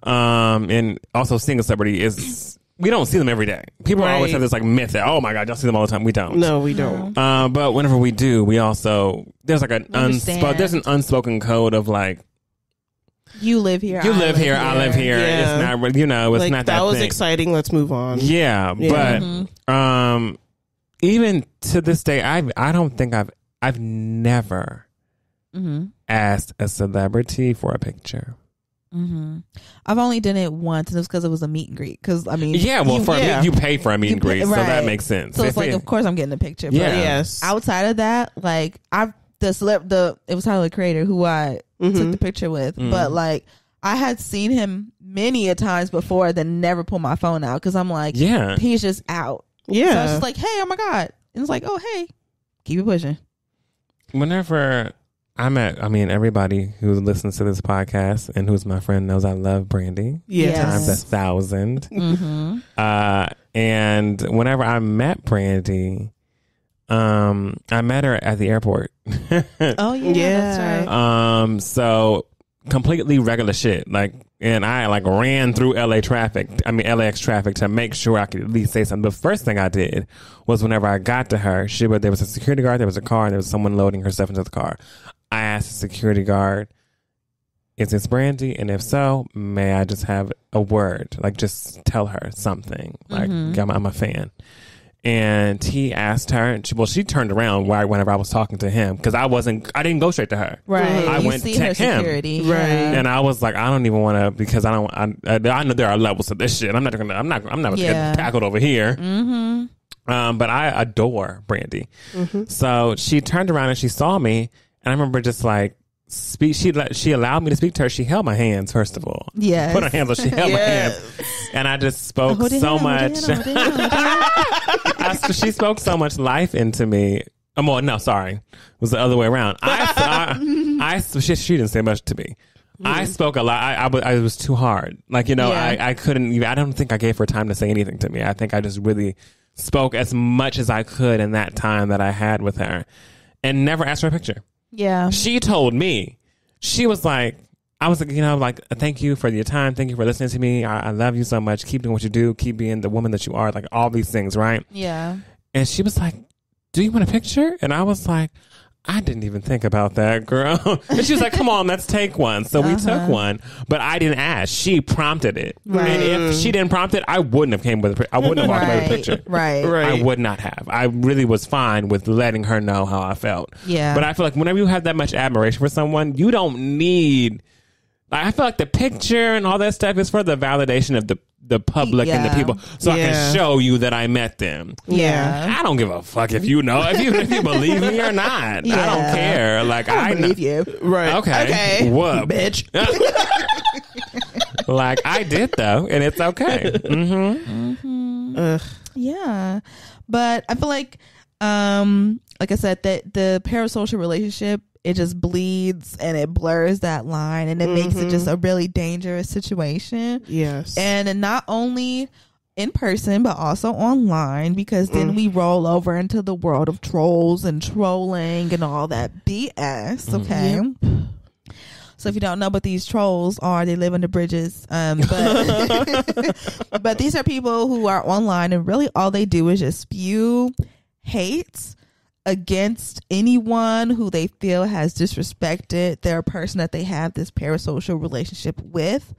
and also seeing a celebrity is we don't see them every day. People always have this like myth that oh my God, y'all see them all the time. We don't. No, we don't. But whenever we do, we also there's like an unspoken code of like. You live here. I live here. Yeah. It's not, it's like, not that was thing. Exciting. Let's move on. Yeah. But, even to this day, I don't think I've never asked a celebrity for a picture. I've only done it once, and it was because it was a meet and greet. Because I mean, you pay for a meet and greet, so that makes sense. So it's like, of course, I'm getting a picture. But yes. Outside of that, like it was Tyler the Creator who I took the picture with, but like I had seen him many a times before, then never pull my phone out because I'm like, he's just out. So I was just like, hey, oh my God, and it's like, oh hey, keep it pushing. Whenever everybody who listens to this podcast and who's my friend knows I love Brandy. Yes. Times 1,000. And whenever I met Brandy, I met her at the airport. Oh yeah, that's right. So completely regular shit. Like, and I like ran through LAX traffic to make sure I could at least say something. The first thing I did was whenever I got to her, there was a security guard, there was a car, and there was someone loading her stuff into the car. I asked the security guard, "Is this Brandy? And if so, may I just have a word? Like, just tell her something. Like, I'm a fan." And he asked her, and she turned around whenever I was talking to him, because I didn't go straight to her. Right. I went to him. Security. Right. And I was like, I don't even want to, because I know there are levels to this shit. I'm not gonna get tackled over here. But I adore Brandy. So she turned around and she saw me, and I remember just like, she allowed me to speak to her. She held my hands, first of all. Yes. Put her hands on. She held my hands. And I just spoke so much. She spoke so much life into me. No, sorry. It was the other way around. She didn't say much to me. I spoke a lot. I was too hard. Like, I couldn't even, I don't think I gave her time to say anything to me. I think I just really spoke as much as I could in that time that I had with her, and never asked for a picture. Yeah. She told me, she was like, I was like, thank you for your time. Thank you for listening to me. I love you so much. Keep doing what you do. Keep being the woman that you are. Like, all these things, right? Yeah. And she was like, do you want a picture? And I was like, I didn't even think about that, girl. And she was like, come on, let's take one. So we took one, but I didn't ask. She prompted it. Right. And if she didn't prompt it, I wouldn't have came with I wouldn't have walked away with a picture. Right. I would not have. I really was fine with letting her know how I felt. Yeah. But I feel like whenever you have that much admiration for someone, you don't need, I feel like the picture and all that stuff is for the validation of the public and the people, so I can show you that I met them. Yeah. I don't give a fuck if you believe me or not. Yeah. I don't care. Like, I believe you. Right. Okay. Whoop. Bitch. Like, I did though, and it's okay. Yeah. But I feel like I said, that the parasocial relationship, it just bleeds and it blurs that line, and it makes it just a really dangerous situation. Yes. And not only in person, but also online, because then we roll over into the world of trolls and trolling and all that BS. Okay. Yep. So if you don't know what these trolls are, they live under bridges. But these are people who are online, and really all they do is just spew hate against anyone who they feel has disrespected their person that they have this parasocial relationship with.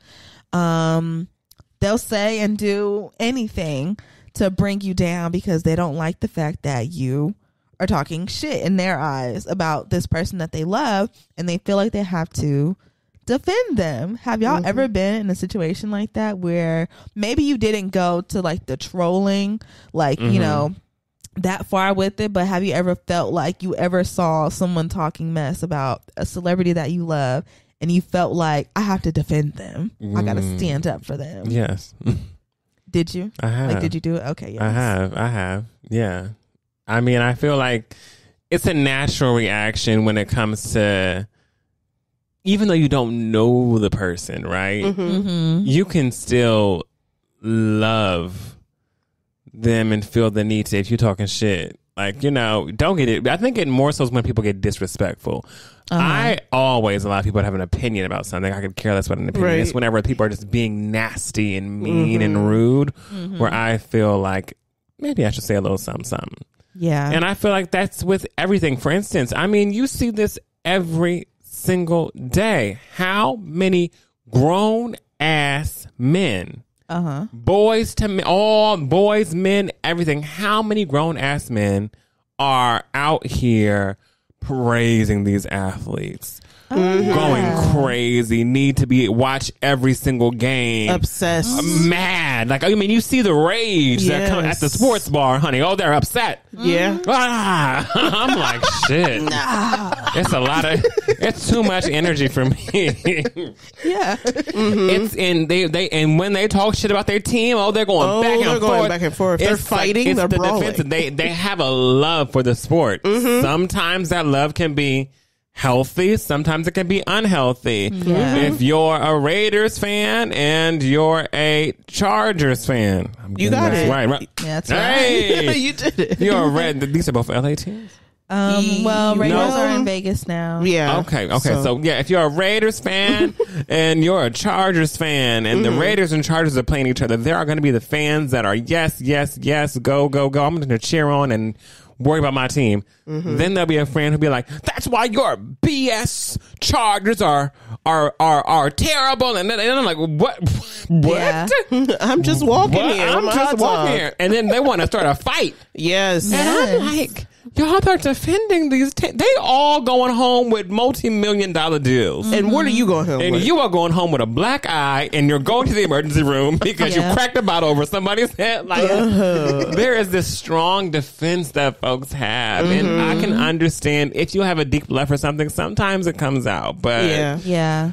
They'll say and do anything to bring you down because they don't like the fact that you are talking shit in their eyes about this person that they love, and they feel like they have to defend them. Have y'all ever been in a situation like that where maybe you didn't go to like the trolling, like, that far with it, but have you ever felt like you ever saw someone talking mess about a celebrity that you love, and you felt like, I have to defend them, I gotta stand up for them? Yes. Did you? I have. Like, did you do it? Okay. Yes. I have. Yeah. I mean, I feel like it's a natural reaction when it comes to, even though you don't know the person, right? You can still love them and feel the need to, if you're talking shit, like, don't get it. I think it more so is when people get disrespectful. I always allow people to have an opinion about something. I could care less what an opinion is. Whenever people are just being nasty and mean and rude, where I feel like maybe I should say a little something. Yeah. And I feel like that's with everything. For instance, I mean, you see this every single day. How many grown ass men, boys to men, all boys, men, everything. How many grown ass men are out here praising these athletes? Going crazy, need to be watch every single game, obsessed, mad. Like, I mean, you see the rage that come at the sports bar, honey. Oh, they're upset. Yeah. I'm like, shit. It's a lot of, it's too much energy for me. Yeah. It's in they and when they talk shit about their team, they're going back and forth. They're fighting, it's they're the brawling. defensive. They have a love for the sport. Sometimes that love can be, healthy. Sometimes it can be unhealthy. Yeah. If you're a Raiders fan and you're a Chargers fan, You got it. Right. Yeah, that's right. Hey, You did it. you're a Red. These are both LA teams. Well, Raiders No. are in Vegas now. Yeah. Okay. So yeah, if you're a Raiders fan and you're a Chargers fan, and the Raiders and Chargers are playing each other, there are going to be the fans that are yes, go. I'm going to cheer on and worry about my team. Then there'll be a friend who'll be like, "That's why your BS Chargers are terrible," and then I'm like, "What? Yeah. I'm just walking here. I'm just walking here," and then they want to start a fight. Yes. Yeah. And I'm like, y'all are defending these. They all going home with multi-million-dollar deals. And what are you going home And with? you are going home with a black eye, and you're going to the emergency room because Yeah. you cracked a bottle over somebody's head. Like, there is this strong defense that folks have, and I can understand if you have a deep love for something. Sometimes it comes out, but Yeah.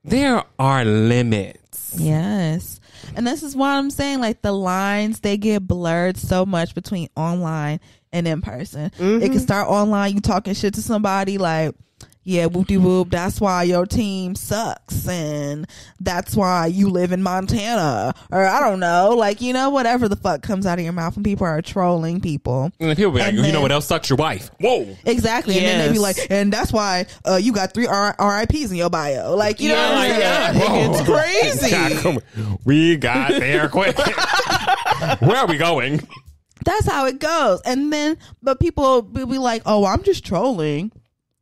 there are limits. Yes. And this is why I'm saying, like, the lines, they get blurred so much between online and in person. It can start online, you talking shit to somebody like, yeah, whoop-de-whoop, that's why your team sucks, and that's why you live in Montana, or I don't know, like, you know, whatever the fuck comes out of your mouth when people are trolling people. And then people be like, And you know then- what else sucks? Your wife. Whoa. Exactly. And then they be Yes. like, and that's why you got 3 RIPs in your bio. Like, you know what I'm saying? It gets crazy. We got there quick. Where are we going? That's how it goes. And then, but people will be like, oh, I'm just trolling.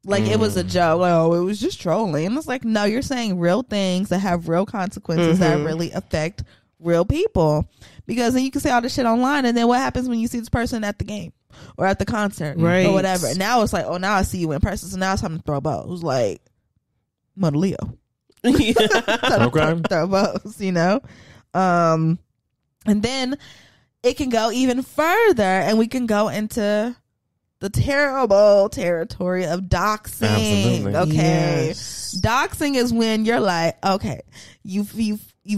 Like, it was a joke. Like, oh, it was just trolling. And it's like, no, you're saying real things that have real consequences that really affect real people. Because then you can say all this shit online, and then what happens when you see this person at the game or at the concert Right. or whatever? And now it's like, oh, now I see you in person, so now it's time to throw bows. Like, Monaleo. Okay. Throw bows, you know? And then it can go even further, and we can go into the terrible territory of doxing. Absolutely. Okay. Yes. Doxing is when you're like, okay, you've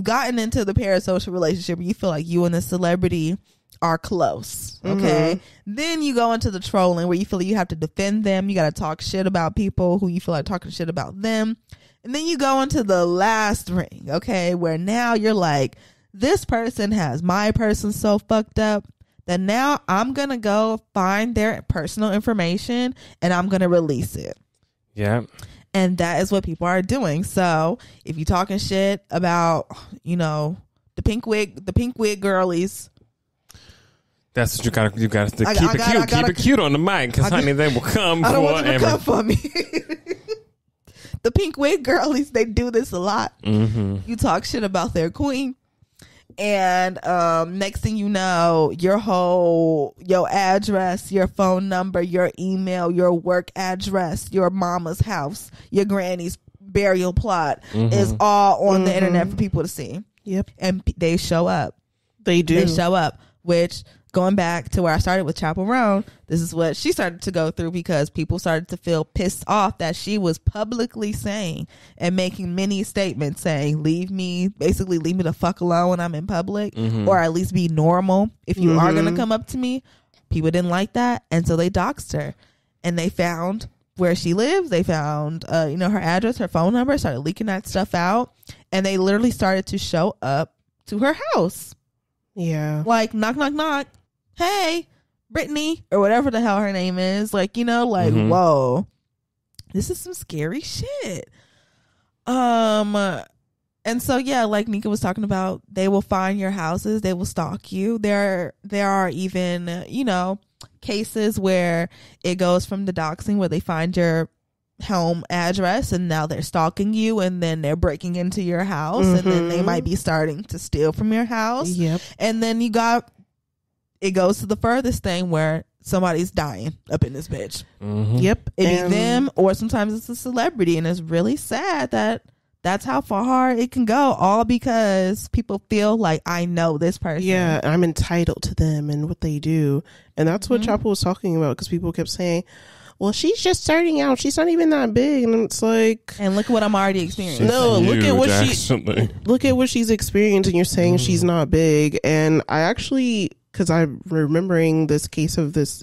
gotten into the parasocial relationship where you feel like you and the celebrity are close. Okay. Then you go into the trolling where you feel like you have to defend them. You got to talk shit about people who you feel like talking shit about them. And then you go into the last ring, okay, where now you're like, this person has my person so fucked up that now I'm going to go find their personal information and I'm going to release it. Yeah. And that is what people are doing. So if you're talking shit about, you know, the pink wig girlies. That's what you gotta keep it gotta- cute. Keep it cute on the mic, because honey, they will come I don't for want them to come for me. The pink wig girlies, they do this a lot. You talk shit about their queen. And next thing you know, your address, your phone number, your email, your work address, your mama's house, your granny's burial plot is all on the internet for people to see. Yep. And they show up. They do. They show up, which, going back to where I started with Chappell Roan, this is what she started to go through because people started to feel pissed off that she was publicly saying and making many statements saying, leave me the fuck alone when I'm in public, or at least be normal. If you are going to come up to me, people didn't like that. And so they doxed her, and they found where she lives. They found, her address, her phone number, started leaking that stuff out. And they literally started to show up to her house. Yeah. Like, knock, knock, knock. Hey, Brittany, or whatever the hell her name is. Like, whoa, this is some scary shit. And so, yeah, like Nika was talking about, they will find your houses. They will stalk you. There are even, cases where it goes from the doxing where they find your home address and now they're stalking you, and then they're breaking into your house, and then they might be starting to steal from your house. Yep. And then it goes to the furthest thing where somebody's dying up in this bitch. Yep. It be them, or sometimes it's a celebrity, and it's really sad that that's how far it can go, all because people feel like, I know this person. Yeah, I'm entitled to them and what they do. And that's what Chappell was talking about, because people kept saying, well, she's just starting out. She's not even that big. And it's like, And look at what I'm already experiencing. no, look at what actually. look at what she's experienced, and you're saying she's not big. And I actually because I'm remembering this case of this.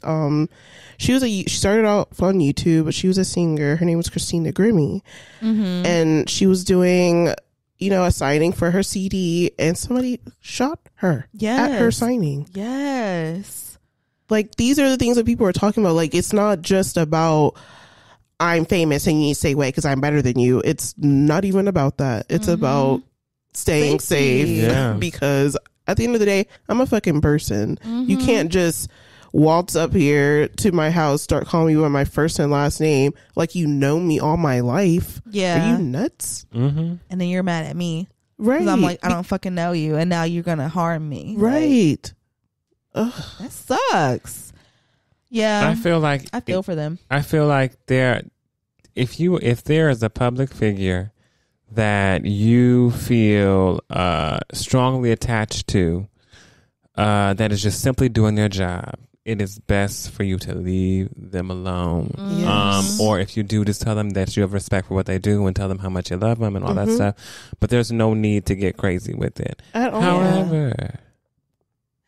She started off on YouTube, but she was a singer. Her name was Christina Grimmie, and she was doing, a signing for her CD, and somebody shot her at her signing. Yes. Like, these are the things that people are talking about. Like, it's not just about I'm famous and you need to stay away because I'm better than you. It's not even about that. It's about staying safe because at the end of the day, I'm a fucking person. You can't just waltz up here to my house, start calling me by my first and last name like you know me all my life. Yeah. Are you nuts? And then you're mad at me. Right. Because I'm like, I don't fucking know you, and now you're going to harm me. Right. Like, that sucks. Yeah. I feel for them. I feel like if there is a public figure that you feel strongly attached to, that is just simply doing their job, it is best for you to leave them alone. Yes. Or if you do, just tell them that you have respect for what they do and tell them how much you love them and all that stuff. But there's no need to get crazy with it. At all.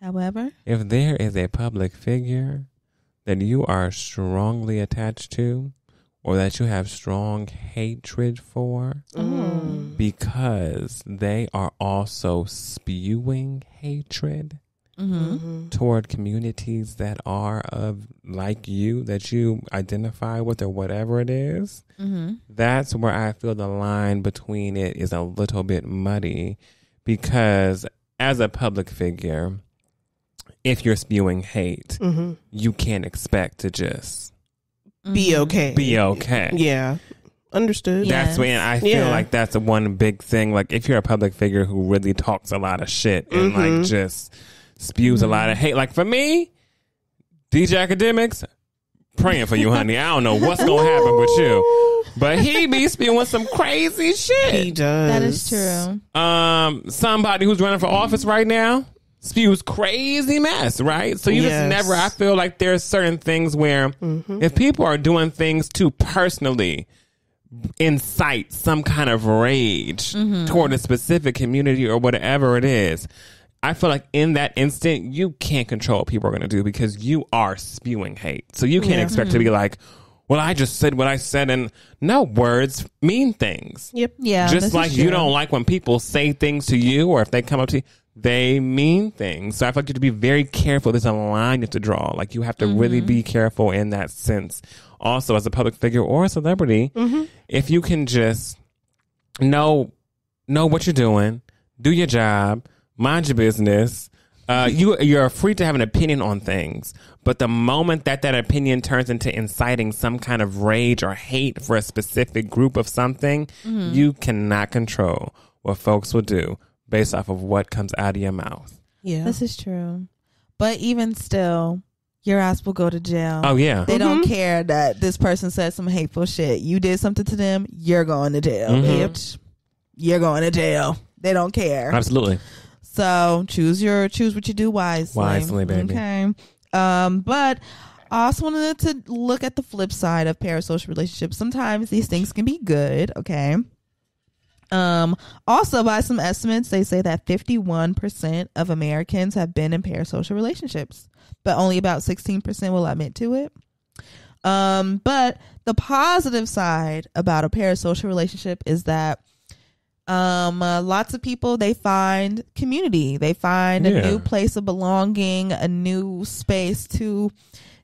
However, if there is a public figure that you are strongly attached to, or that you have strong hatred for, because they are also spewing hatred toward communities that are of like you, that you identify with, or whatever it is, that's where I feel the line between it is a little bit muddy. Because as a public figure, if you're spewing hate, you can't expect to just be okay. Yeah. Understood. That's when I feel like that's the one big thing. Like, if you're a public figure who really talks a lot of shit and like just spews a lot of hate. Like, for me, DJ Academics, praying for you, honey. I don't know what's going to happen with you. But he be spewing some crazy shit. He does. that is true. Somebody who's running for office right now spews crazy mess, right? So you just never, I feel like there's certain things where if people are doing things to personally incite some kind of rage toward a specific community or whatever it is, I feel like in that instant, you can't control what people are going to do because you are spewing hate. So you can't expect to be like, well, I just said what I said, and no, words mean things. Yep. Yeah. Just like you don't like when people say things to you, or if they come up to you, they mean things. So I feel like you have to be very careful. There's a line you have to draw. Like, you have to really be careful in that sense. Also, as a public figure or a celebrity, if you can just know what you're doing, do your job, mind your business. You're free to have an opinion on things, but the moment that opinion turns into inciting some kind of rage or hate for a specific group of something, you cannot control what folks will do based off of what comes out of your mouth. Yeah, this is true. But even still, your ass will go to jail. Oh yeah, they don't care that this person said some hateful shit. You did something to them, you're going to jail, bitch. You're going to jail. They don't care. Absolutely. So choose what you do wisely. Wisely, baby. Okay. But I also wanted to look at the flip side of parasocial relationships. Sometimes these things can be good. Okay. Also, by some estimates, they say that 51% of Americans have been in parasocial relationships, but only about 16% will admit to it. But the positive side about a parasocial relationship is that lots of people, they find community, they find a new place of belonging, a new space to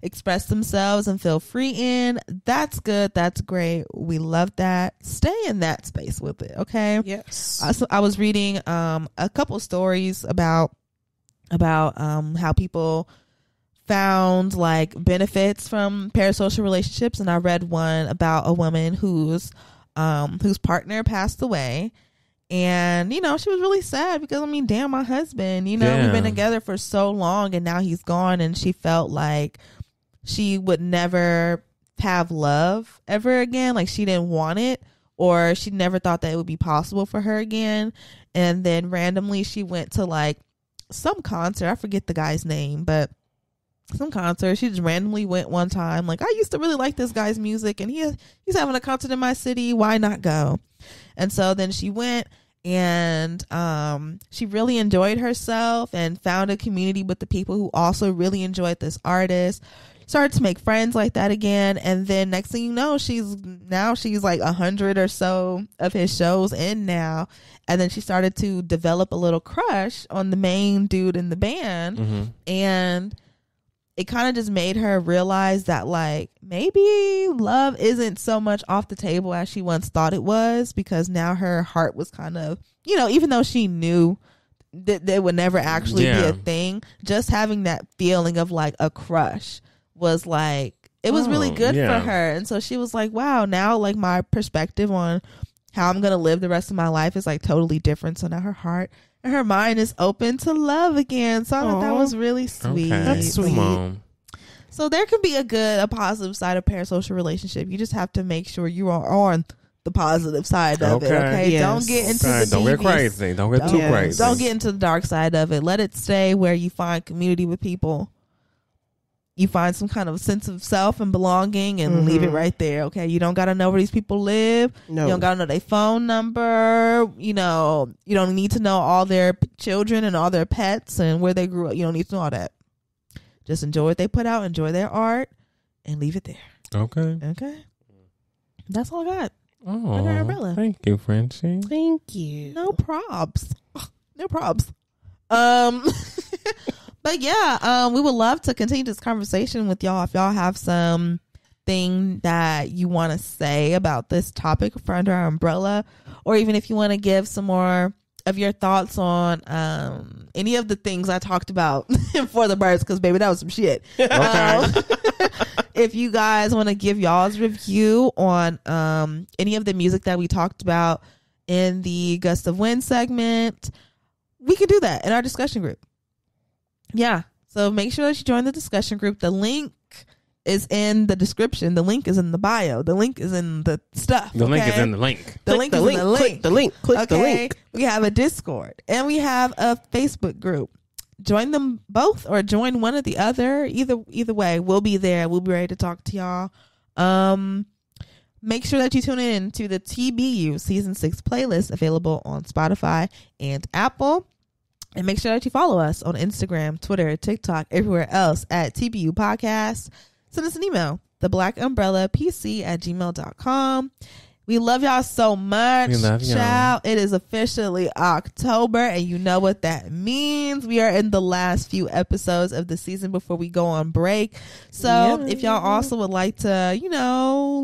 express themselves and feel free in. That's good. That's great. We love that. Stay in that space with it. Okay. Yes. I was reading a couple stories about how people found like benefits from parasocial relationships, and I read one about a woman whose partner passed away. And, she was really sad because, damn, my husband, we've been together for so long and now he's gone. And she felt like she would never have love ever again. Like, she didn't want it, or she never thought that it would be possible for her again. And then randomly she went to like some concert. I forget the guy's name, but some concert. She just randomly went one time. Like, I used to really like this guy's music and he's having a concert in my city. Why not go? And so then she went, and she really enjoyed herself and found a community with the people who also really enjoyed this artist. Started to make friends like that again, and then next thing you know, she's like 100 or so of his shows in now, and then she started to develop a little crush on the main dude in the band, and it kind of just made her realize that like maybe love isn't so much off the table as she once thought it was, because now her heart was kind of, you know, even though she knew that there would never actually be a thing, just having that feeling of like a crush was like, it was really good for her. And so she was like, wow, now like my perspective on how I'm gonna live the rest of my life is like totally different. So now her heart and her mind is open to love again. So I thought that was really sweet. Okay. That's sweet. So there can be a positive side of parasocial relationship. You just have to make sure you are on the positive side of it. Okay, Yes. don't get into the Don't get crazy. Don't get too crazy. Don't get into the dark side of it. Let it stay where you find community with people. You find some kind of sense of self and belonging, and leave it right there. Okay, you don't got to know where these people live. No. You don't got to know their phone number. You know, you don't need to know all their children and all their pets and where they grew up. You don't need to know all that. Just enjoy what they put out, enjoy their art, and leave it there. Okay. That's all I got. Oh, I got an umbrella. Thank you, Frenchie. Thank you. No probs. No probs. But yeah, we would love to continue this conversation with y'all. If y'all have something that you want to say about this topic for Under Our Umbrella, or even if you want to give some more of your thoughts on any of the things I talked about for the birds, because baby, that was some shit. If you guys want to give y'all's review on any of the music that we talked about in the Gust of Wind segment, we can do that in our discussion group. Yeah, so make sure that you join the discussion group. The link is in the description. The link is in the bio. The link is in the stuff. The link is in the link. The link is in the link. Click the link. Click the link. We have a Discord and we have a Facebook group. Join them both or join one or the other. Either way, we'll be there. We'll be ready to talk to y'all. Make sure that you tune in to the TBU Season 6 playlist available on Spotify and Apple. And make sure that you follow us on Instagram, Twitter, TikTok, everywhere else at TBU Podcast. Send us an email, theblackUmbrellaPC@gmail.com. We love y'all so much. We love y'all. Child, it is officially October, and you know what that means. We are in the last few episodes of the season before we go on break. So if y'all also would like to,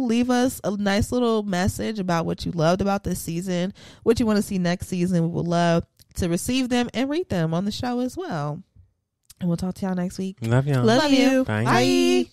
leave us a nice little message about what you loved about this season, what you want to see next season, we would love to receive them and read them on the show as well. And we'll talk to y'all next week. Love y'all. Love you. Bye. Bye.